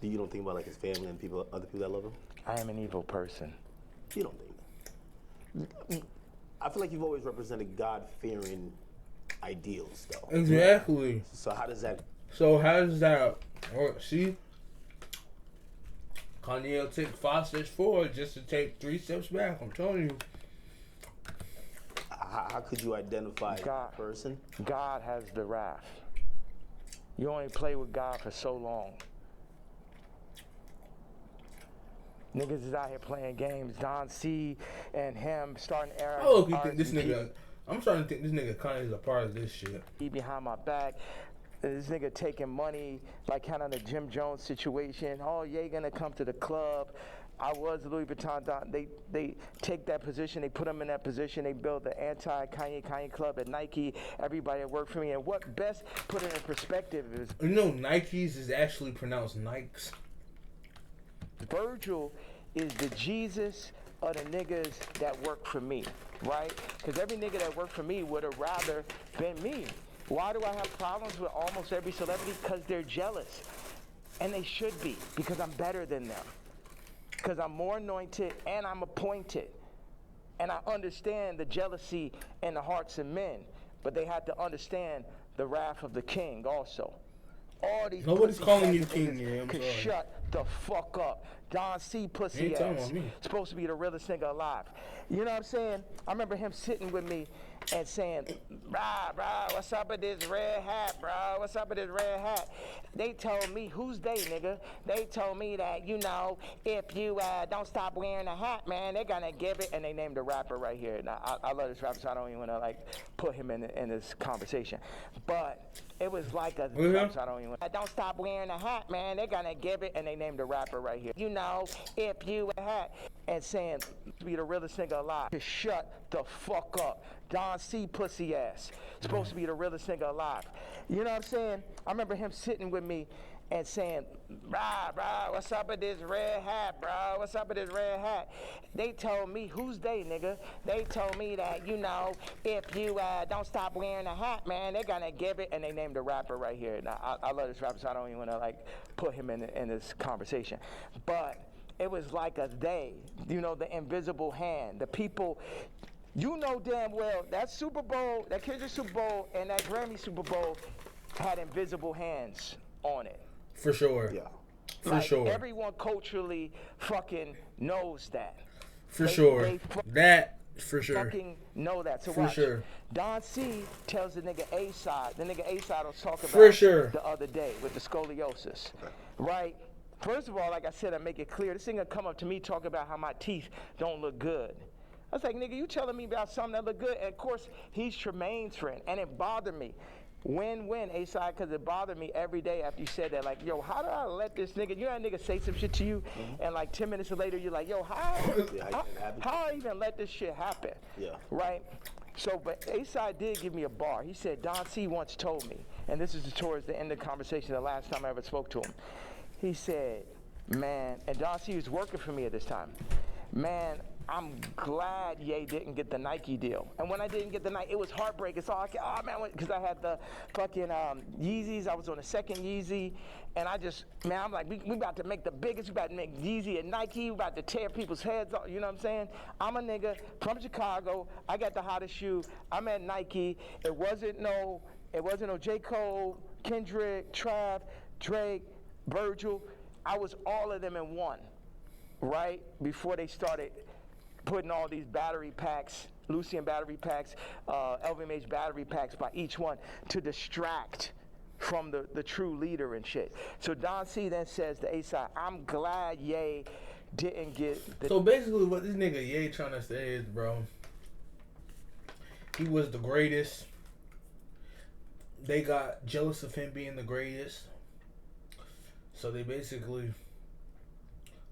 You don't think about like his family and other people that love him? I am an evil person. You don't think that. I feel like you've always represented God-fearing ideals, though. Exactly. So how does that? So how does that? Or see, Kanye will take 5 steps forward just to take 3 steps back. I'm telling you. How could you identify a person? God has the wrath. You only play with God for so long. Niggas is out here playing games. Don C and him starting era. Oh, you think this nigga? I'm starting to think this nigga Kanye is a part of this shit. He behind my back. This nigga taking money, like kind of the Jim Jones situation. Oh, yeah, gonna come to the club. I was Louis Vuitton. They take that position. They put him in that position. They build the anti-Kanye club at Nike. Everybody that worked for me. And what best put it in perspective is... You know, Nikes is actually pronounced Nikes. Virgil is the Jesus of the niggas that work for me, right? Because every nigga that worked for me would have rather been me. Why do I have problems with almost every celebrity? Because they're jealous. And they should be, because I'm better than them. Because I'm more anointed and I'm appointed. And I understand the jealousy in the hearts of men. But they have to understand the wrath of the king also. All these Nobody's calling you king, yeah, I'm could sorry. shut the fuck up. Don C pussy Ain't talking ass. about me. Supposed to be the realest nigga alive. You know what I'm saying? I remember him sitting with me and saying, bruh, what's up with this red hat, bro? What's up with this red hat? They told me, who's they, nigga? They told me that, you know, if you don't stop wearing a hat, man, they're gonna give it. And they named a rapper right here. Now, I love this rapper, so I don't even wanna, like, put him in this conversation. But it was like a, so I don't stop wearing a hat, man, they're gonna give it. And they named a rapper right here. You know, if you a hat. And saying, be the realest nigga alive. Just shut the fuck up. Don C pussy ass. Supposed to be the realest nigga alive. You know what I'm saying? I remember him sitting with me and saying, bruh, what's up with this red hat, bro? What's up with this red hat? They told me, who's they, nigga? They told me that, you know, if you don't stop wearing a hat, man, they're gonna give it. And they named a rapper right here. Now, I love this rapper, so I don't even wanna, like, put him in this conversation. But it was like a they, you know, the invisible hand. The people, you know damn well, that Super Bowl, that Kendrick Super Bowl, and that Grammy Super Bowl had invisible hands on it. For sure. Yeah. For sure. Everyone culturally fucking knows that. For sure. That, for sure. Fucking know that. So for watch. Sure. Don C tells the nigga A-Side. The nigga A-Side was talking about for sure. The other day with the scoliosis, right? First of all, like I said, I make it clear, this nigga come up to me talking about how my teeth don't look good. I was like, nigga, you telling me about something that look good? And of course, he's Tremaine's friend, and it bothered me. When, A-Side, because it bothered me every day after you said that. Like, yo, how do I let this nigga, you know that nigga say some shit to you, and like 10 minutes later, you're like, yo, how I even let this shit happen? Yeah. Right? So, but A-Side did give me a bar. He said, Don C once told me, and this is towards the end of the conversation, the last time I ever spoke to him. He said, man, and Don C was working for me at this time. Man, I'm glad Ye didn't get the Nike deal. And when I didn't get the Nike, it was heartbreaking. So oh man, because I had the fucking Yeezys. I was on the second Yeezy. And I just, man, I'm like, we about to make the biggest, we about to make Yeezy and Nike. We about to tear people's heads off, you know what I'm saying? I'm a nigga from Chicago. I got the hottest shoe. I'm at Nike. It wasn't no J. Cole, Kendrick, Trav, Drake, Virgil. I was all of them in one, right? Before they started putting all these battery packs, Lucian battery packs, LVMH battery packs by each one to distract from the true leader and shit. So Don C then says to A-Side, I'm glad Ye didn't get the... So basically what this nigga Ye trying to say is, bro, he was the greatest. They got jealous of him being the greatest. So they basically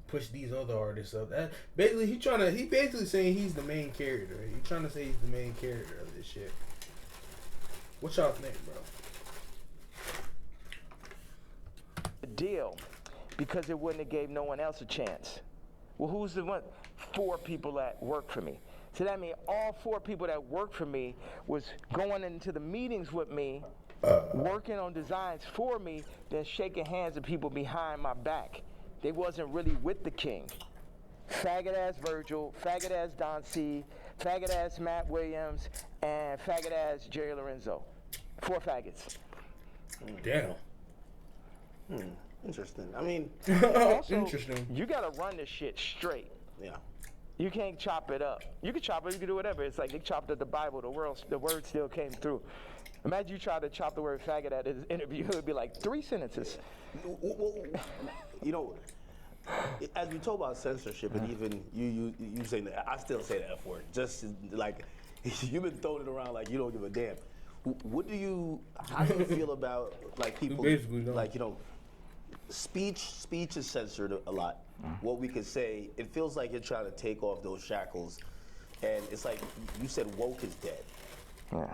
push these other artists up. That basically he basically saying he's the main character. He trying to say he's the main character of this shit. What y'all think, bro? Deal, because it wouldn't have gave no one else a chance. Well, who's the one? 4 people that work for me. So that means all 4 people that work for me was going into the meetings with me, working on designs for me, then shaking hands with people behind my back. They wasn't really with the king. Faggot ass Virgil, faggot ass Don C, faggot ass Matt Williams, and faggot ass Jerry Lorenzo. 4 faggots. Damn. Interesting. I mean, Also, Interesting. you gotta run this shit straight. yeah. You can't chop it up. You can chop it, you can do whatever. It's like they chopped up the Bible, the word still came through. Imagine you try to chop the word faggot at his interview, it would be like 3 sentences. You know, as we talk about censorship, and even you saying that, I still say the F word. Just like you've been throwing it around like you don't give a damn. How do you feel about like people basically don't. like speech is censored a lot. What we could say, it feels like you're trying to take off those shackles, and it's like you said woke is dead. Yeah.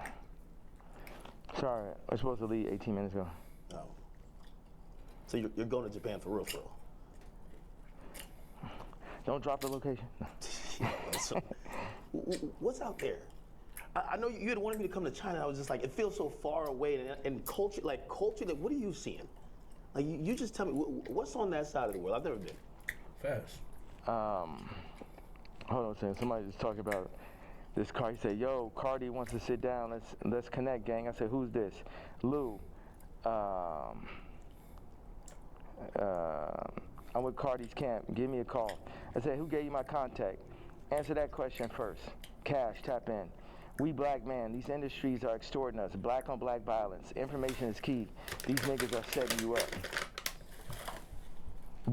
Sorry, I was supposed to leave 18 minutes ago. Oh. So you're going to Japan for real, Don't drop the location. So, what's out there? I know you had wanted me to come to China. I was just like, it feels so far away, and culture, what are you seeing? Like, you just tell me, what's on that side of the world? I've never been. Fast. Hold on a second. Somebody just talking about this car. He said, "Yo, Cardi wants to sit down. Let's connect, gang." I said, "Who's this?" Lou. I'm with Cardi's camp. Give me a call. I said, "Who gave you my contact?" Answer that question first. Cash, tap in. We black men, these industries are extorting us. Black on black violence. Information is key. These niggas are setting you up.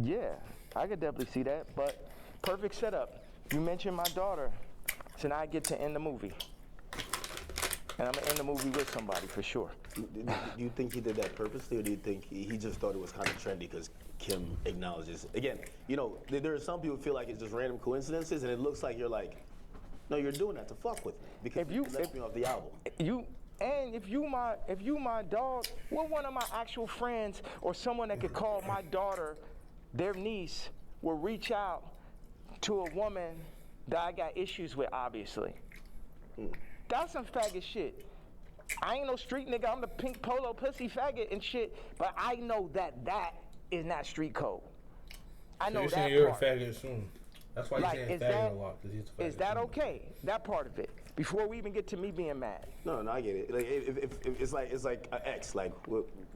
Yeah, I could definitely see that, but perfect setup. You mentioned my daughter, so now I get to end the movie. And I'm gonna end the movie with somebody for sure. Do you think he did that purposely, or do you think he just thought it was kind of trendy because Kim acknowledges? Again, there are some people who feel like it's just random coincidences, and it looks like you're like, no, you're doing that to fuck with me because you left me off the album. If you my dog, what one of my actual friends or someone that could call my daughter, their niece, will reach out to a woman that I got issues with, obviously. That's some faggot shit. I ain't no street nigga. I'm the pink polo pussy faggot and shit, but I know that is not street code. I know you're that saying you're part. a faggot soon. That's why you're saying faggot a lot, because he's a faggot. Is that soon. okay? That part of it. Before we even get to me being mad. No, I get it. Like, if it's like an ex. Like,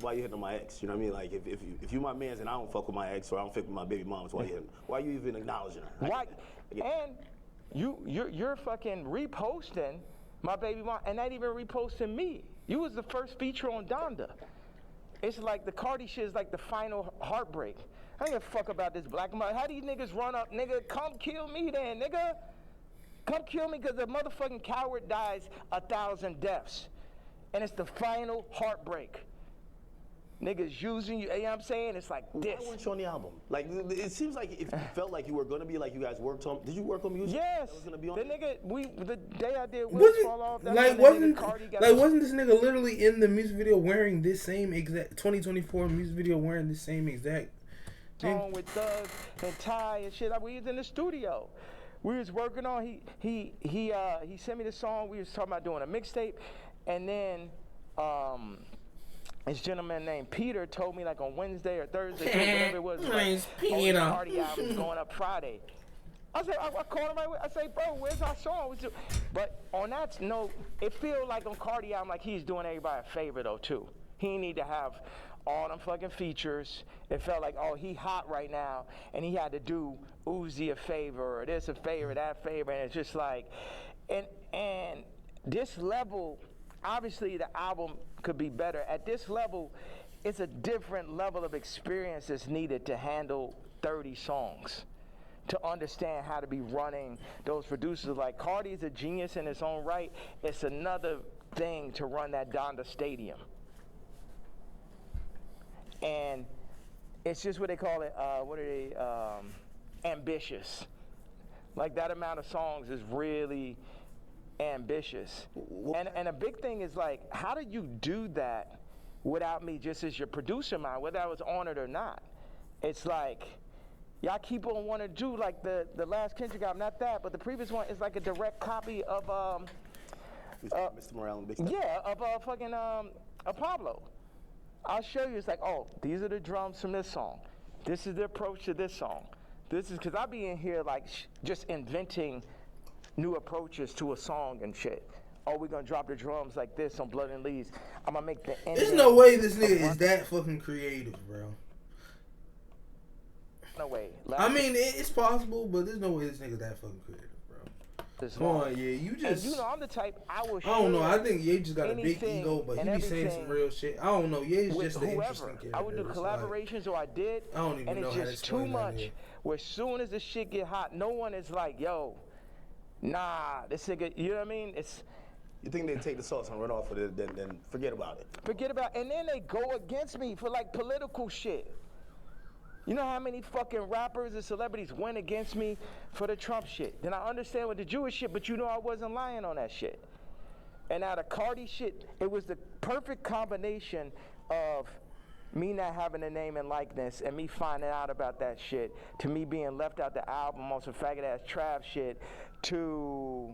why you hitting on my ex? You know what I mean? Like, if you my man's and I don't fuck with my ex or I don't fuck with my baby moms, why you hitting? Why you even acknowledging her? Why? And you're fucking reposting my baby mom, and not even reposting me. You was the first feature on Donda. It's like the Cardi shit is like the final heartbreak. I don't give a fuck about this black and white. How these niggas run up, nigga? Come kill me then, nigga. Come kill me, because the motherfucking coward dies 1,000 deaths. And it's the final heartbreak. Niggas using you know what I'm saying? It's like this. Why weren't you on the album? Like, it seems like if you felt like you were going to be, like you guys worked on, did you work on music? Yes. That was going to be on? The nigga, the day I did Was Wheels Fall Off, it, that's like, when wasn't this nigga literally in the music video wearing this same exact 2024 music video wearing this same exact song with Thug and Ty and shit. We was in the studio. We was working on. He sent me the song. We was talking about doing a mixtape, and then this gentleman named Peter told me like on Wednesday or Thursday, whatever it was. Name's like, Peter. The Cardi album's going up Friday. I said, I called him right away. I say, bro, where's our song? But on that note, it feel like on Cardi album, like he's doing everybody a favor though too. He need to have all them fucking features. It felt like, oh, he hot right now, and he had to do Uzi a favor, or this a favor, that favor, and it's just like, and this level, obviously the album could be better. At this level, it's a different level of experience that's needed to handle 30 songs, to understand how to be running those producers. Like Cardi's a genius in his own right. It's another thing to run that Donda Stadium. And it's just what they call it, ambitious. Like that amount of songs is really ambitious. And a big thing is like, how do you do that without me just as your producer mind, whether I was on it or not? It's like, y'all keep on wanting to do like the last Kendrick album, not that, but the previous one is like a direct copy of Mr. Morale and Big Step. Yeah, of fucking Pablo. I'll show you. It's like, oh, these are the drums from this song. This is the approach to this song. This is because I be in here like just inventing new approaches to a song and shit. oh, we're gonna drop the drums like this on Blood and Leaves. I'm gonna make the end. There's no way this nigga is that fucking creative, bro. No way. I mean, it's possible, but there's no way this nigga's that fucking creative, bro. Come on, yeah, you just. And you know, I'm the type I will. I don't know. I think Ye just got a big anything ego, but he and be saying some everything real shit. I don't know. Ye's with just an whoever. interesting character. I would do It's collaborations, or I did, I don't even and know it's how to just too explain that much. here. Where as soon as the shit get hot, no one is like, yo, nah, this nigga. You know what I mean? It's. You think they take the sauce and run off with it, then forget about it. Forget about, and then they go against me for like political shit. You know how many fucking rappers and celebrities went against me for the Trump shit? Then I understand with the Jewish shit, but you know I wasn't lying on that shit. And now the Cardi shit, it was the perfect combination of me not having a name and likeness and me finding out about that shit, to me being left out the album on some faggot ass Trav shit, to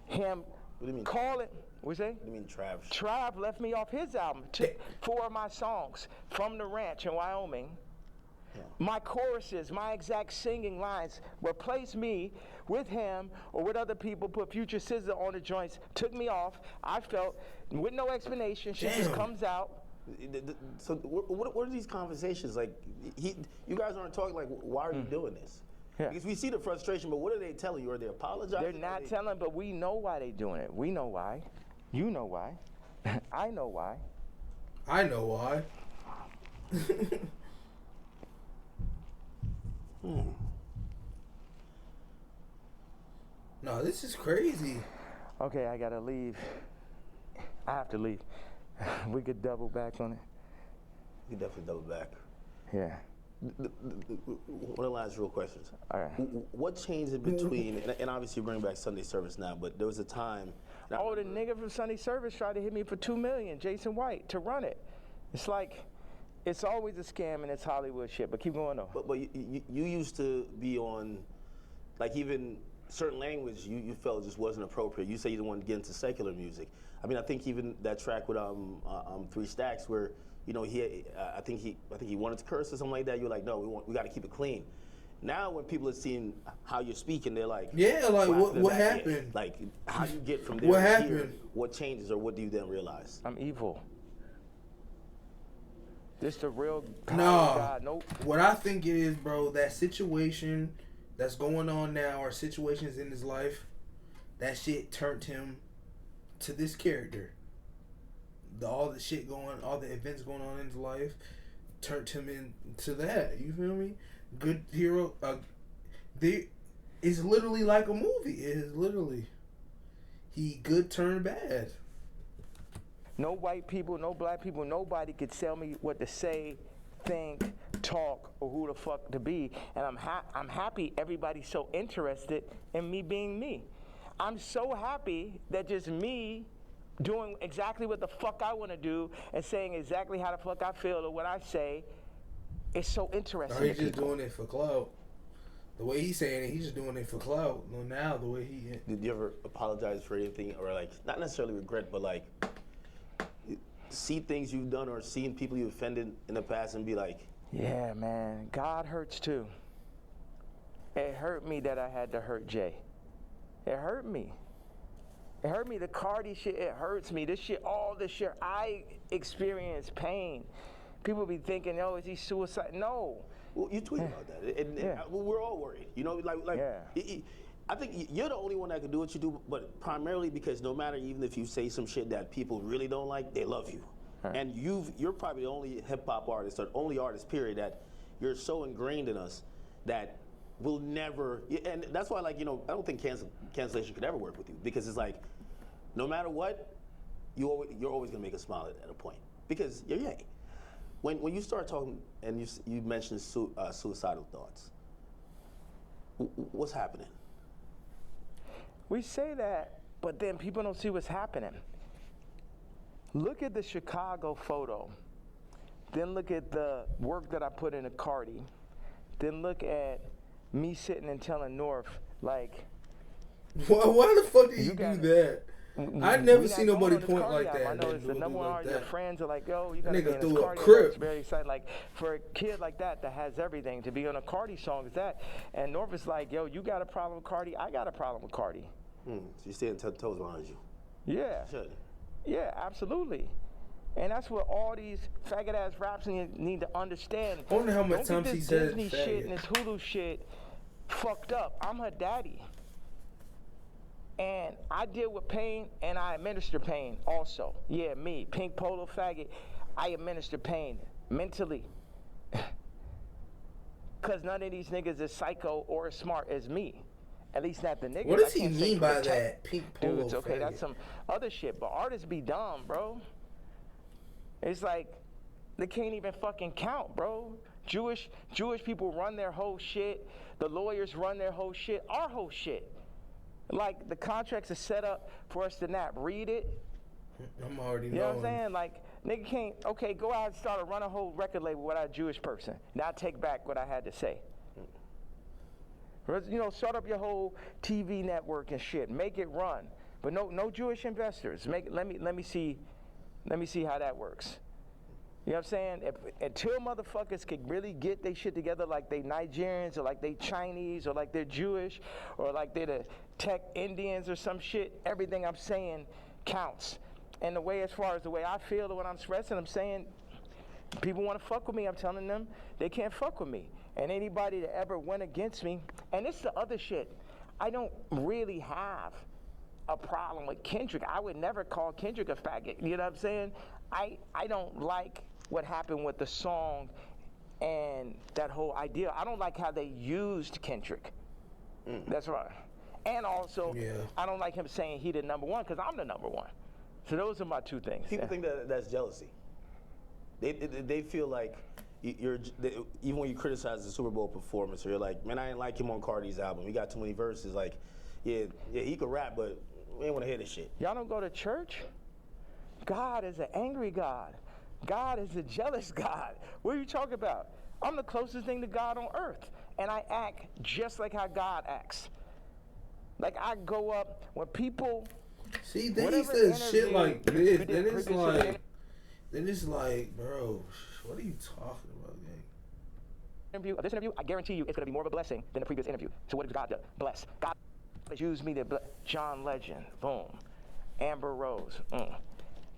him. What do you mean? Call it. What's that? What do you mean, Trav? Trav left me off his album. 4 of my songs from the ranch in Wyoming. Yeah. My choruses, my exact singing lines, replaced me with him or with other people, put Future Scissor on the joints, took me off. I felt, with no explanation, shit just comes out. So what are these conversations like? You guys aren't talking like, why are you doing this? Yeah. Because we see the frustration, but what are they telling you? Are they apologizing? They're not telling, but we know why they're doing it. We know why. You know why. I know why. I know why. No, this is crazy. Okay, I gotta leave. I have to leave. We could double back on it. We could definitely double back. Yeah. One of the last real questions. All right. What changed in between, and obviously you bring back Sunday service now, but there was a time. Oh, the nigga from Sunday service tried to hit me for $2 million, Jason White, to run it. It's like, it's always a scam and it's Hollywood shit, but keep going though. But you used to be on, like even certain language you felt just wasn't appropriate. You say you didn't want to get into secular music. I mean, I think even that track with 3 Stacks where, you know, I think he wanted to curse or something like that. You're like, no, we got to keep it clean. Now, when people are seeing how you're speaking, they're like, yeah, like what happened? Here? Like, how you get from there what to happened? here? What changes, or what do you then realize? I'm evil. This the real no. God. Nope. What I think it is, bro, that situation that's going on now, or situations in his life, that shit turned him to this character. All the shit all the events going on in his life turned him into that. You feel me? Good hero. It's literally like a movie. It is literally. He good turned bad. No white people, no black people, nobody could tell me what to say, think, talk, or who the fuck to be. And I'm happy everybody's so interested in me being me. I'm so happy that just me doing exactly what the fuck I want to do and saying exactly how the fuck I feel or what I say is so interesting. Or he's just doing it for clout. The way he's saying it, he's just doing it for clout. Well, now the way he. Did you ever apologize for anything, or like not necessarily regret, but like see things you've done or seen people you offended in the past and be like, yeah, man, God hurts too. It hurt me that I had to hurt Jay. It hurt me. It hurt me. The Cardi shit, it hurts me. This shit, all this shit, I experience pain. People be thinking, oh, is he suicide? No. Well, you tweet about that, and we're all worried. You know, I think you're the only one that can do what you do, but primarily because no matter, even if you say some shit that people really don't like, they love you. Right. And you're probably the only hip-hop artist, or only artist, period, that you're so ingrained in us that we'll never, and that's why, like, you know, I don't think cancellation could ever work with you, because it's like, no matter what, you're always gonna make us smile at a point, because you're Ye. When you start talking, and you mentioned suicidal thoughts, what's happening? We say that, but then people don't see what's happening. Look at the Chicago photo. Then look at the work that I put in a Cardi. Then look at me sitting and telling North, like, why the fuck did you do that? I've never seen nobody point like that. I know it's the number one argument. Friends are like, yo, you gotta be in this Cardi. It's very exciting. Like, for a kid like that has everything, to be on a Cardi song is that. And North is like, yo, you got a problem with Cardi? I got a problem with Cardi. So you're staying toes behind you. Yeah. Should. Yeah, absolutely. And that's what all these faggot ass raps need to understand. I wonder how much Don't times get he this said Disney shit faggot. and this Hulu shit fucked up. I'm her daddy. And I deal with pain and I administer pain also. Yeah, me, pink polo faggot, I administer pain mentally. Cause none of these niggas is psycho or as smart as me. At least not the niggas. What does I he can't say mean by protect that? Pink polo dudes, okay, faggot. that's some other shit. But artists be dumb, bro. It's like they can't even fucking count, bro. Jewish people run their whole shit. The lawyers run their whole shit. Our whole shit. Like the contracts are set up for us to not read it. I'm already You know what I'm saying? Like nigga can't. Okay, go out and start run a whole record label without a Jewish person. Now take back what I had to say. You know, start up your whole TV network and shit. Make it run, but no Jewish investors. Let me see how that works. You know what I'm saying? Until motherfuckers can really get their shit together like they Nigerians or like they Chinese or like they're Jewish or like they're the tech Indians or some shit, everything I'm saying counts. And the way, as far as the way I feel or what I'm expressing, I'm saying people want to fuck with me, I'm telling them they can't fuck with me. And anybody that ever went against me, and it's the other shit, I don't really have a problem with Kendrick. I would never call Kendrick a faggot, you know what I'm saying? I don't like what happened with the song and that whole idea. I don't like how they used Kendrick. That's right. And also, I don't like him saying he the number one, because I'm the number one. So those are my two things. People think that's jealousy. They feel like even when you criticize the Super Bowl performance, or you're like, man, I didn't like him on Cardi's album. He got too many verses. Like, yeah, he could rap, but we ain't want to hear this shit. Y'all don't go to church? God is an angry God. God is a jealous God. What are you talking about? I'm the closest thing to God on earth, and I act just like how God acts. Like I go up when people. See, then he says shit like this. Then it's like, bro, what are you talking about, gang? This interview, I guarantee you, it's gonna be more of a blessing than the previous interview. So what does God do? Bless. God has used me to bless. John Legend, boom. Amber Rose,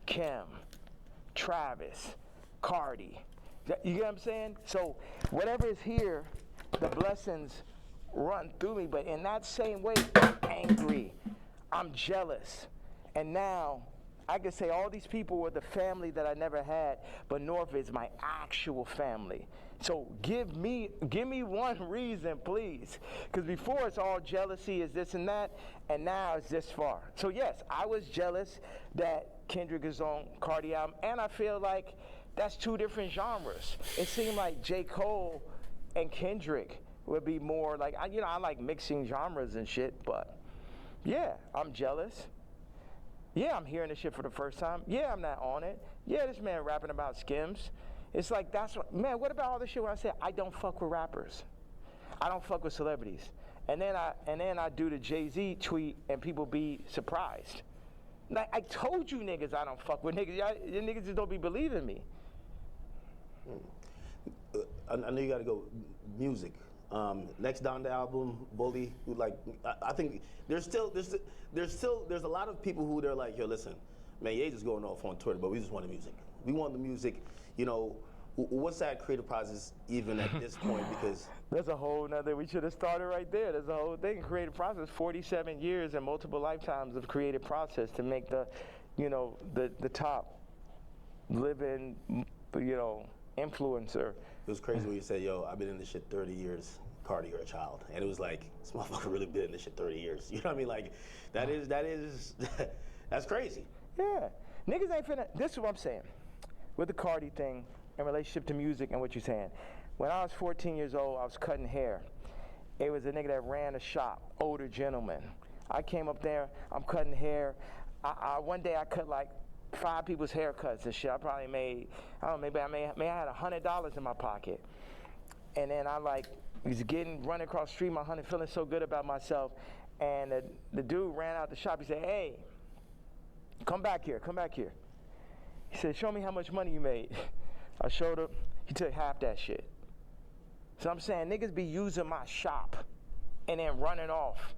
Kim, Travis, Cardi. You get what I'm saying? So whatever is here, the blessings run through me. But in that same way, I'm angry. I'm jealous. And now I can say all these people were the family that I never had, but North is my actual family. So give me one reason, please. Because before it's all jealousy, is this and that, and now it's this far. So yes, I was jealous that Kendrick is on Cardi album, and I feel like that's two different genres. It seemed like J. Cole and Kendrick would be more like, I like mixing genres and shit, but yeah, I'm jealous. Yeah, I'm hearing this shit for the first time. Yeah, I'm not on it. Yeah, this man rapping about Skims. It's like, that's what, man, what about all this shit when I say I don't fuck with rappers? I don't fuck with celebrities. And then I do the Jay-Z tweet and people be surprised. Like, I told you niggas I don't fuck with niggas. You niggas just don't be believing me. I know you gotta go music. Next down the album, Bully. Like, I think there's a lot of people who they're like, yo, listen, man, Ye just going off on Twitter, but we just want the music. We want the music. You know, what's that creative process even at this point? Because there's a whole nother. We should have started right there. There's a whole thing. Creative process. 47 years and multiple lifetimes of creative process to make the top living, influencer. It was crazy when you said, yo, I've been in this shit 30 years. Cardi, you're a child. And it was like, this motherfucker really been in this shit 30 years. You know what I mean? Like, that's crazy. Yeah. Niggas ain't finna, this is what I'm saying. With the Cardi thing in relationship to music and what you're saying. When I was 14 years old, I was cutting hair. It was a nigga that ran a shop, older gentleman. I came up there, I'm cutting hair. One day I cut like 5 people's haircuts and shit. I probably made, I don't know, maybe I had $100 in my pocket. And then I was running across the street, feeling so good about myself. And the dude ran out the shop. He said, hey, come back here. He said, show me how much money you made. I showed him. He took half that shit. So I'm saying niggas be using my shop and then running off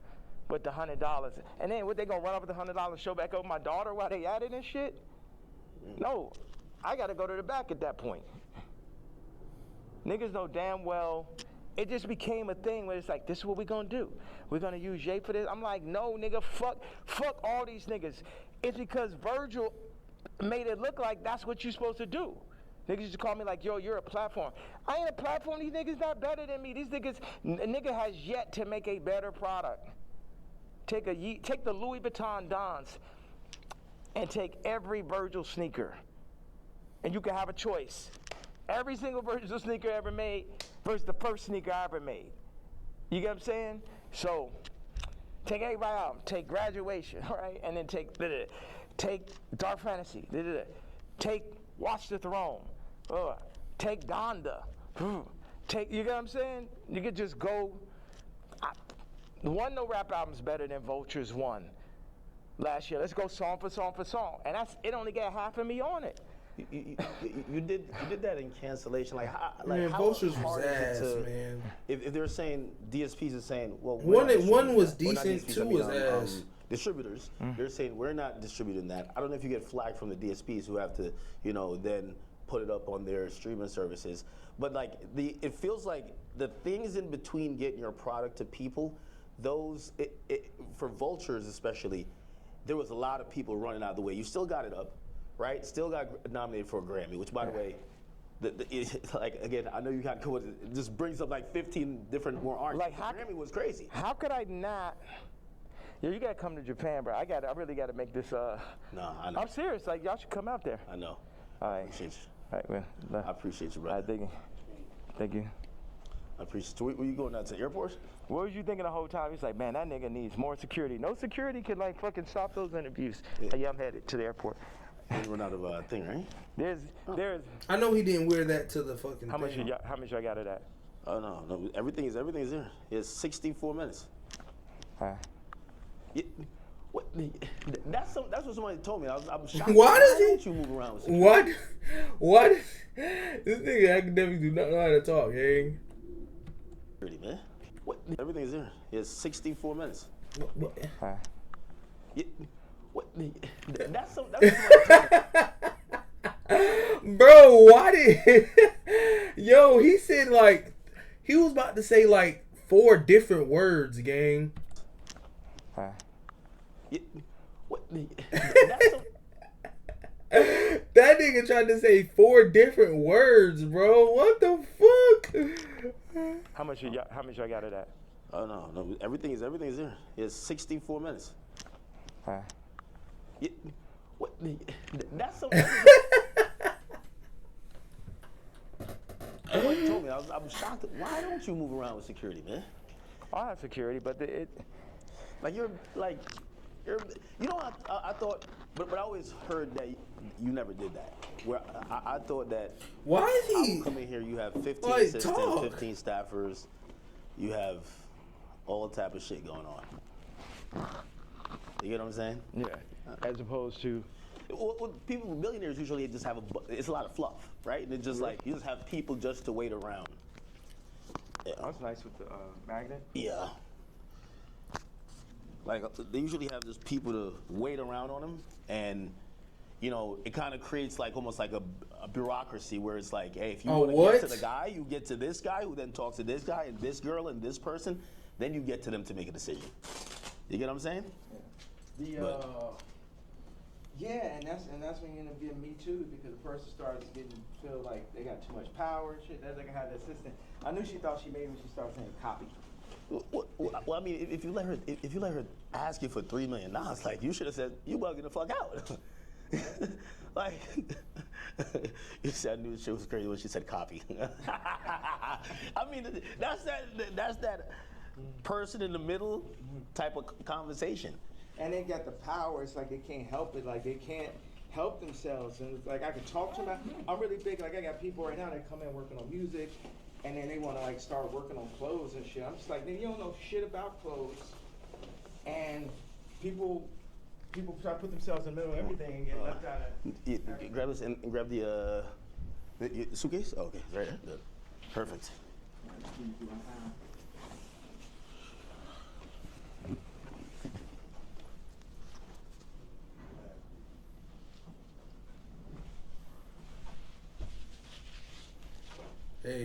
with the $100. And then what, they gonna run up with the $100 show back over my daughter while they at it and shit? No, I gotta go to the back at that point. Niggas know damn well, it just became a thing where it's like, this is what we gonna do. We're gonna use Jay for this. I'm like, no, nigga, fuck all these niggas. It's because Virgil made it look like that's what you're supposed to do. Niggas used to call me like, yo, you're a platform. I ain't a platform. These niggas not better than me. These niggas, a nigga has yet to make a better product. Take the Louis Vuitton Dons and take every Virgil sneaker, and you can have a choice. Every single Virgil sneaker ever made versus the first sneaker I ever made. You get what I'm saying? So take everybody out. Take Graduation, all right, and then take Dark Fantasy. Take Watch the Throne. Take Donda. You get what I'm saying? You could just go. No rap album's better than Vulture's one last year. Let's go song for song for song, and it only got half of me on it. You did that in Cancellation. Like man, how Vultures hard was is ass, it to, man. If they're saying DSPs are saying, well, one was that. Well, not decent, DSPs, two was ass. Distributors, they're saying we're not distributing that. I don't know if you get flagged from the DSPs who have to, then put it up on their streaming services. But like it feels like the things in between getting your product to people, for Vultures especially, there was a lot of people running out of the way. You still got it up, right? Still got nominated for a Grammy, which by the way, like again, I know you got to it just brings up like 15 different more artists. Like the Grammy was crazy. How could I not? Yo, you gotta come to Japan, bro. I really gotta make this. No, I know. I'm serious. Like y'all should come out there. I know. All right. I appreciate you. All right, man. I appreciate you, All right, brother. thank you. I appreciate you. Where you going now, to the airport? What was you thinking the whole time? He's like, man, that nigga needs more security. No security can like fucking stop those interviews. Yeah, I'm headed to the airport. You run out of thing, right? There's. I know he didn't wear that to the fucking How much thing. I got it at? Oh no, everything's there. It's 64 minutes. Yeah, what? That's what somebody told me. I'm shocked. Why don't you move around with security? What? This nigga academics do not know how to talk, gang. Security, man. What? Everything's there. It's 64 minutes. Yeah, what? That's what somebody told me. Bro, why did yo, he said like he was about to say like 4 different words, gang. Yeah, what? That nigga tried to say 4 different words, bro. What the fuck? How much I got it at? Oh no, everything's there. It's 64 minutes. Yeah, what? That's somebody told me. I'm shocked. Why don't you move around with security, man? I have security, but I thought, but I always heard that you never did that. Where I thought that. Why is I he? would come in here, you have 15 Like, assistants, talk. 15 staffers, you have all type of shit going on. You get what I'm saying? yeah. As opposed to. Well, people, millionaires usually just have it's a lot of fluff, right? And it's just like you just have people just to wait around. Yeah. That's nice with the magnet. Yeah. Like they usually have just people to wait around on them, and it kind of creates like almost like a bureaucracy where it's like, hey, if you want to get to the guy, you get to this guy who then talks to this guy and this girl and this person, then you get to them to make a decision. You get what I'm saying? Yeah, and that's when you end up getting Me Too, because the person starts feel like they got too much power and shit. That nigga had the assistant. I knew she thought she made when she started saying copy. Well, I mean, if you let her ask you for $3 million, like you should have said, you bugging the fuck out. Like, you said, I knew she was crazy when she said copy. I mean, that's that person in the middle type of conversation. And they got the power. It's like they can't help it. Like they can't help themselves. And it's like I can talk to them. I'm really big. Like I got people right now that come in working on music, and then they want to like start working on clothes and shit. I'm just like, nigga, you don't know shit about clothes. And people try to put themselves in the middle of everything and get left out of. Grab this and grab the suitcase. Oh, okay, right there. Good. Perfect.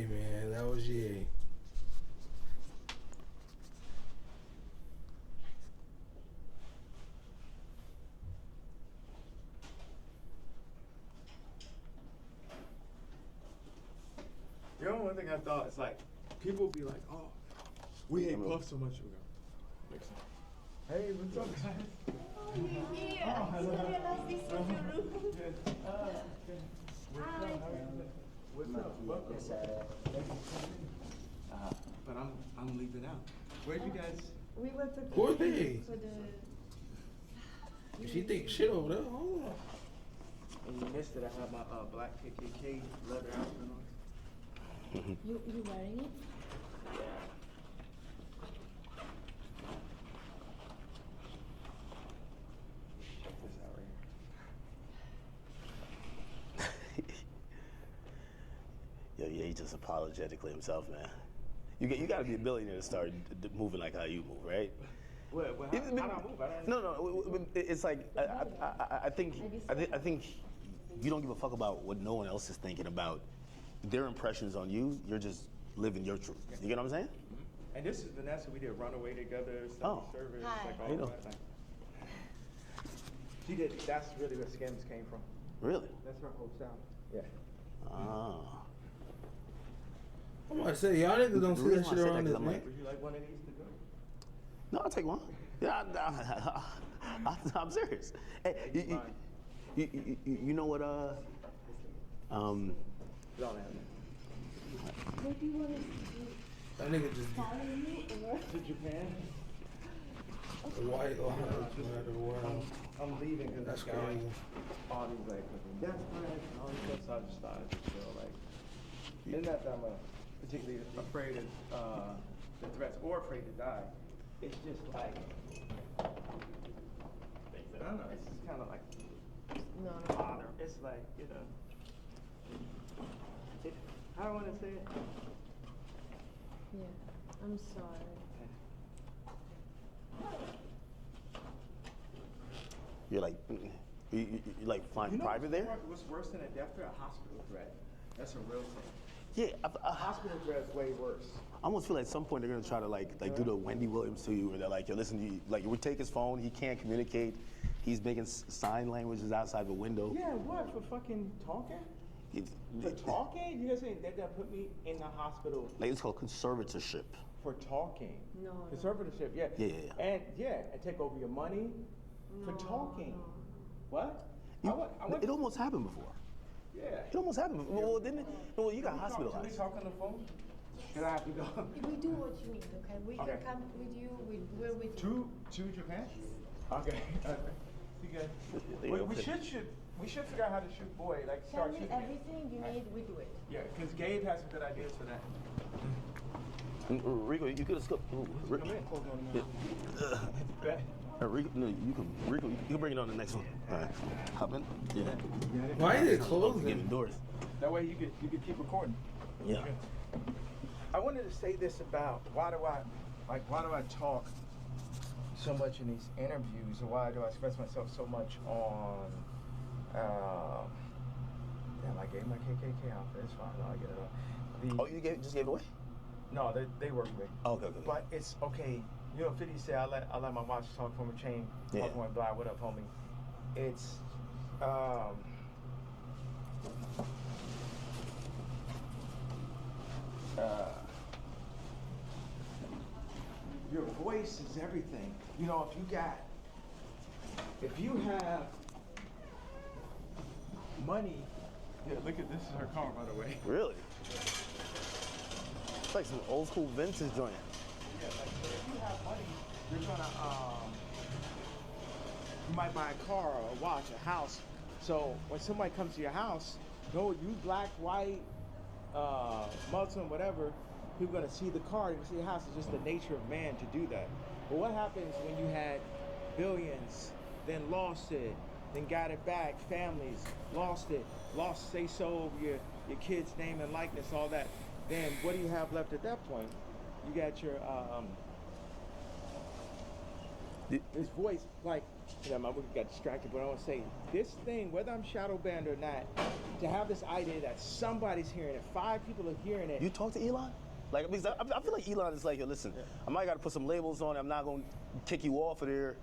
man. That was Ye. You know, one thing I thought is like, people be like, oh, we hate Puff so much. We go, next time. Hey, what's up, guys? Oh, you're here. I didn't realize this was your room. What's up? Welcome. But I'm leaving out. Where'd you guys? We went to Who are they? for the. She thinks shit over there. Hold on. And you missed it. I have my black KKK leather outfit on. You wearing it? Check this out right Yo, yeah, he's just apologetically himself, man. You got to be a billionaire to start moving like how you move, right? here. How do I move? I don't No, it's like I think you don't give a fuck about what no one else is thinking about their impressions on you. You're just living your truth. You get what I'm saying? And this is Vanessa. We did Runaway together, Oh. study service, Hi. like How all you that. doing? Like, she did. That's really where Skims came from. Really? That's her whole sound. Yeah. Ah. I'm about to say, y'all niggas don't The see reason that why I shit said around that, this 'cause I'm man. like- Would you like one of these to go? No, I'll take one. Yeah, I'm serious. Hey, you know what? Don't have it. What do you want us to do? That nigga just Follow you or? To Japan. white lives matter. Wow. I'm leaving because That's this guy, crazy. all these like fucking death threats and all this stuff. So I just thought I'd just feel like, and not that I'm particularly afraid of the threats or afraid to die. It's just like, I don't know. It's just kind of like No. bother. It's like, you know, I don't want to say it. Yeah. I'm sorry. You're like, you like flying You know private there? what's worse than a death threat? A hospital threat. That's a real thing. Yeah, A hospital threat is way worse. I almost feel like at some point they're gonna try to like do the Wendy Williams to you, where they're like, yo, listen, we take his phone, he can't communicate, he's making sign languages outside the window. Yeah, what, for fucking talking? For talking? You guys saying they're gonna put me in the hospital Like it's called conservatorship. for talking? No. Conservatorship, yeah. Yeah. And take over your money for talking. No. What? It almost happened before. Yeah. It almost happened before. Well, didn't it? Well, you got Can we hospitalized. talk on the phone? Can I have to go? We do what you need, okay? We Okay. can come with you. We're with you. To Japan? Okay. See you guys. They We open- should figure out how to shoot boy. Like Tell start me shooting. it. everything you need. We do it. Yeah, because Gabe has some good ideas for that. Rico, you could have skipped. Come in. Hold on a minute. Rico, no, Rico, you can bring it on the next one. All right. Hop in. Yeah. Why is it Giving closing? doors. That way you could keep recording. Yeah. I wanted to say this about why do I talk so much in these interviews, or why do I express myself so much on damn, I gave my KKK outfit. It's fine. No, I get it all. Oh, you just gave it away? No, they work with me. Oh, okay. But it's okay. You know, 50 say I let my watch talk from a chain. Yeah. Talk from my blind. What up, homie? It's your voice is everything. You know, if you have money, yeah, look at this is her car, by the way. Really? It's like some old school vintage joint. Yeah, like so if you have money, you're gonna you might buy a car or a watch, a house. So when somebody comes to your house, no, you black, white, Muslim, whatever, people are gonna see the car, they can see the house. It's just the nature of man to do that. But what happens when you had billions, then lost it, then got it back, families, lost it, say so over your kid's name and likeness, all that. Then what do you have left at that point? You got your this voice, like my book got distracted, but I want to say this thing, whether I'm shadow banned or not, to have this idea that somebody's hearing it, 5 people are hearing it. You talk to Elon? Like, because I feel like Elon is like, yo, listen, I might got to put some labels on it. I'm not going to kick you off of there.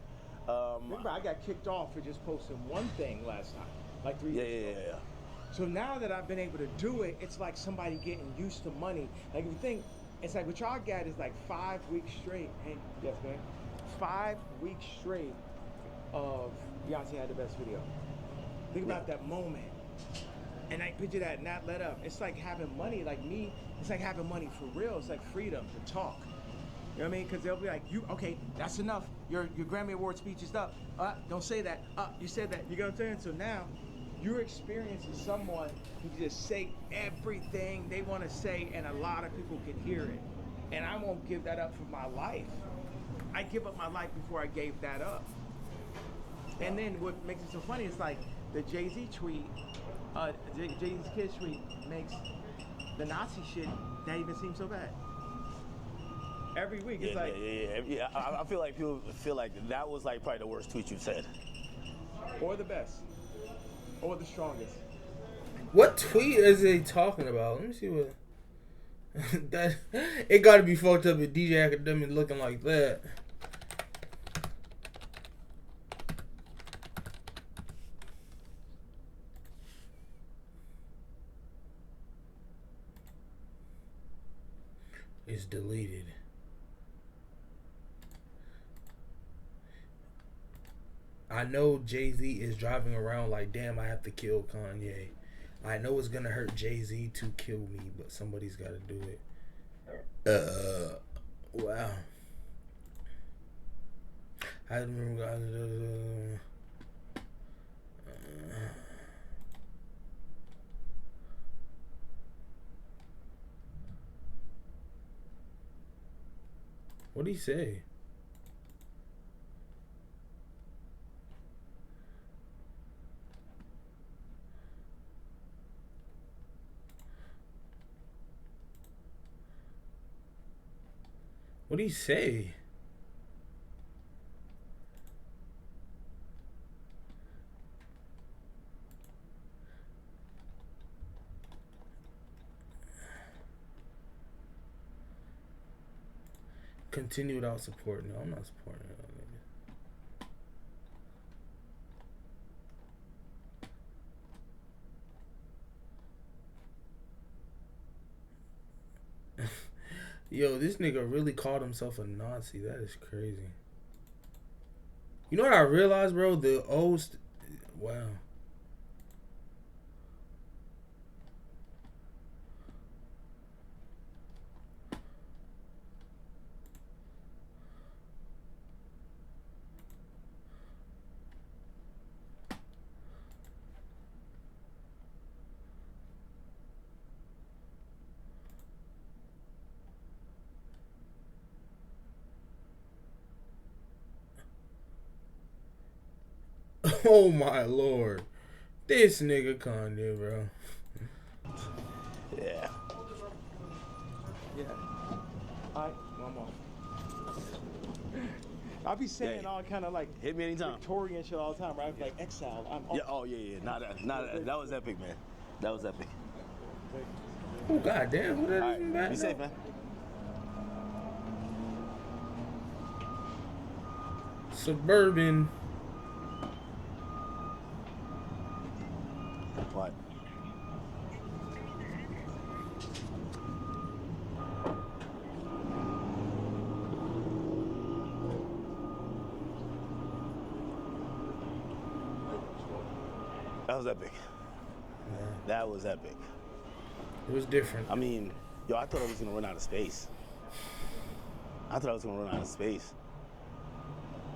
Remember, I got kicked off for just posting one thing last time, like 3 years ago. So now that I've been able to do it, it's like somebody getting used to money. Like, if you think, it's like what y'all got is like 5 weeks straight. Hey, yes, man. 5 weeks straight of Beyonce had the best video. Think about that moment. And I picture that not let up. It's like having money, like me, it's like having money for real. It's like freedom to talk. You know what I mean? Because they'll be like, okay, that's enough. Your Grammy Award speech is up. Don't say that. You said that. You know what I'm saying? So now, you're experiencing someone who can just say everything they want to say, and a lot of people can hear it. And I won't give that up for my life. I give up my life before I gave that up. And then what makes it so funny is like the Jay-Z tweet, Jay-Z's Kids tweet makes the Nazi shit not even seem so bad. Every week, it's Yeah. I feel like people feel like that was like probably the worst tweet you've said. Or the best. Or the strongest. What tweet is he talking about? Let me see what. That it got to be fucked up with DJ Akademiks looking like that. It's deleted. I know Jay-Z is driving around like, damn, I have to kill Kanye. I know it's gonna hurt Jay-Z to kill me, but somebody's gotta do it. Wow. I remember. What'd he say? What'd he say? Continue without support. No, I'm not supporting it. Yo, this nigga really called himself a Nazi. That is crazy. You know what I realized, bro? The old... Wow. Oh my lord. This nigga Kanye, bro. Yeah. Yeah. Alright, one more. I'll be saying all kind of like hit me anytime. Victorian shit all the time, right? Like exile. Yeah. Oh yeah. That was epic, man. That was epic. Oh goddamn, who that All is in right, back be now? safe, man. Suburban. What? That was epic. Yeah. That was epic. It was different. I mean, yo, I thought I was gonna run out of space.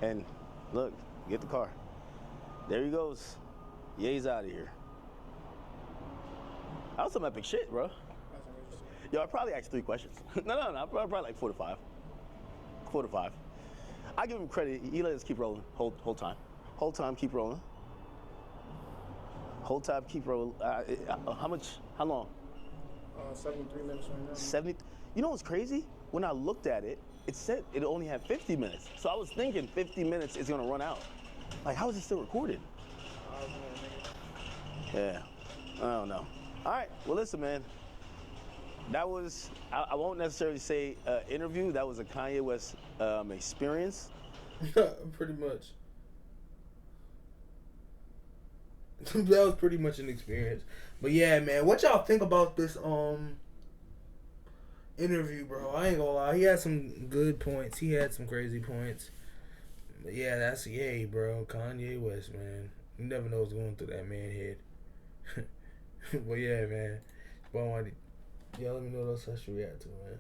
And look, get the car. There he goes. Ye's out of here. That was some epic shit, bro. Yo, I probably asked 3 questions. No. Probably like 4 to 5. 4 to 5. I give him credit. He let us keep rolling. Whole time. Whole time, keep rolling. Whole time, keep rolling. How long? 73 minutes right now. 70. You know what's crazy? When I looked at it, it said it only had 50 minutes. So I was thinking 50 minutes is gonna run out. Like, how is it still recorded? I don't know, nigga. Yeah, I don't know. All right, well, listen, man. That was, I won't necessarily say interview. That was a Kanye West experience. Pretty much. That was pretty much an experience. But yeah, man, what y'all think about this interview, bro? I ain't gonna lie, he had some good points. He had some crazy points. But yeah, that's yay, bro. Kanye West, man. You never know what's going through that man head. But yeah, man. But I wanted, y'all let me know what else I should react to, man.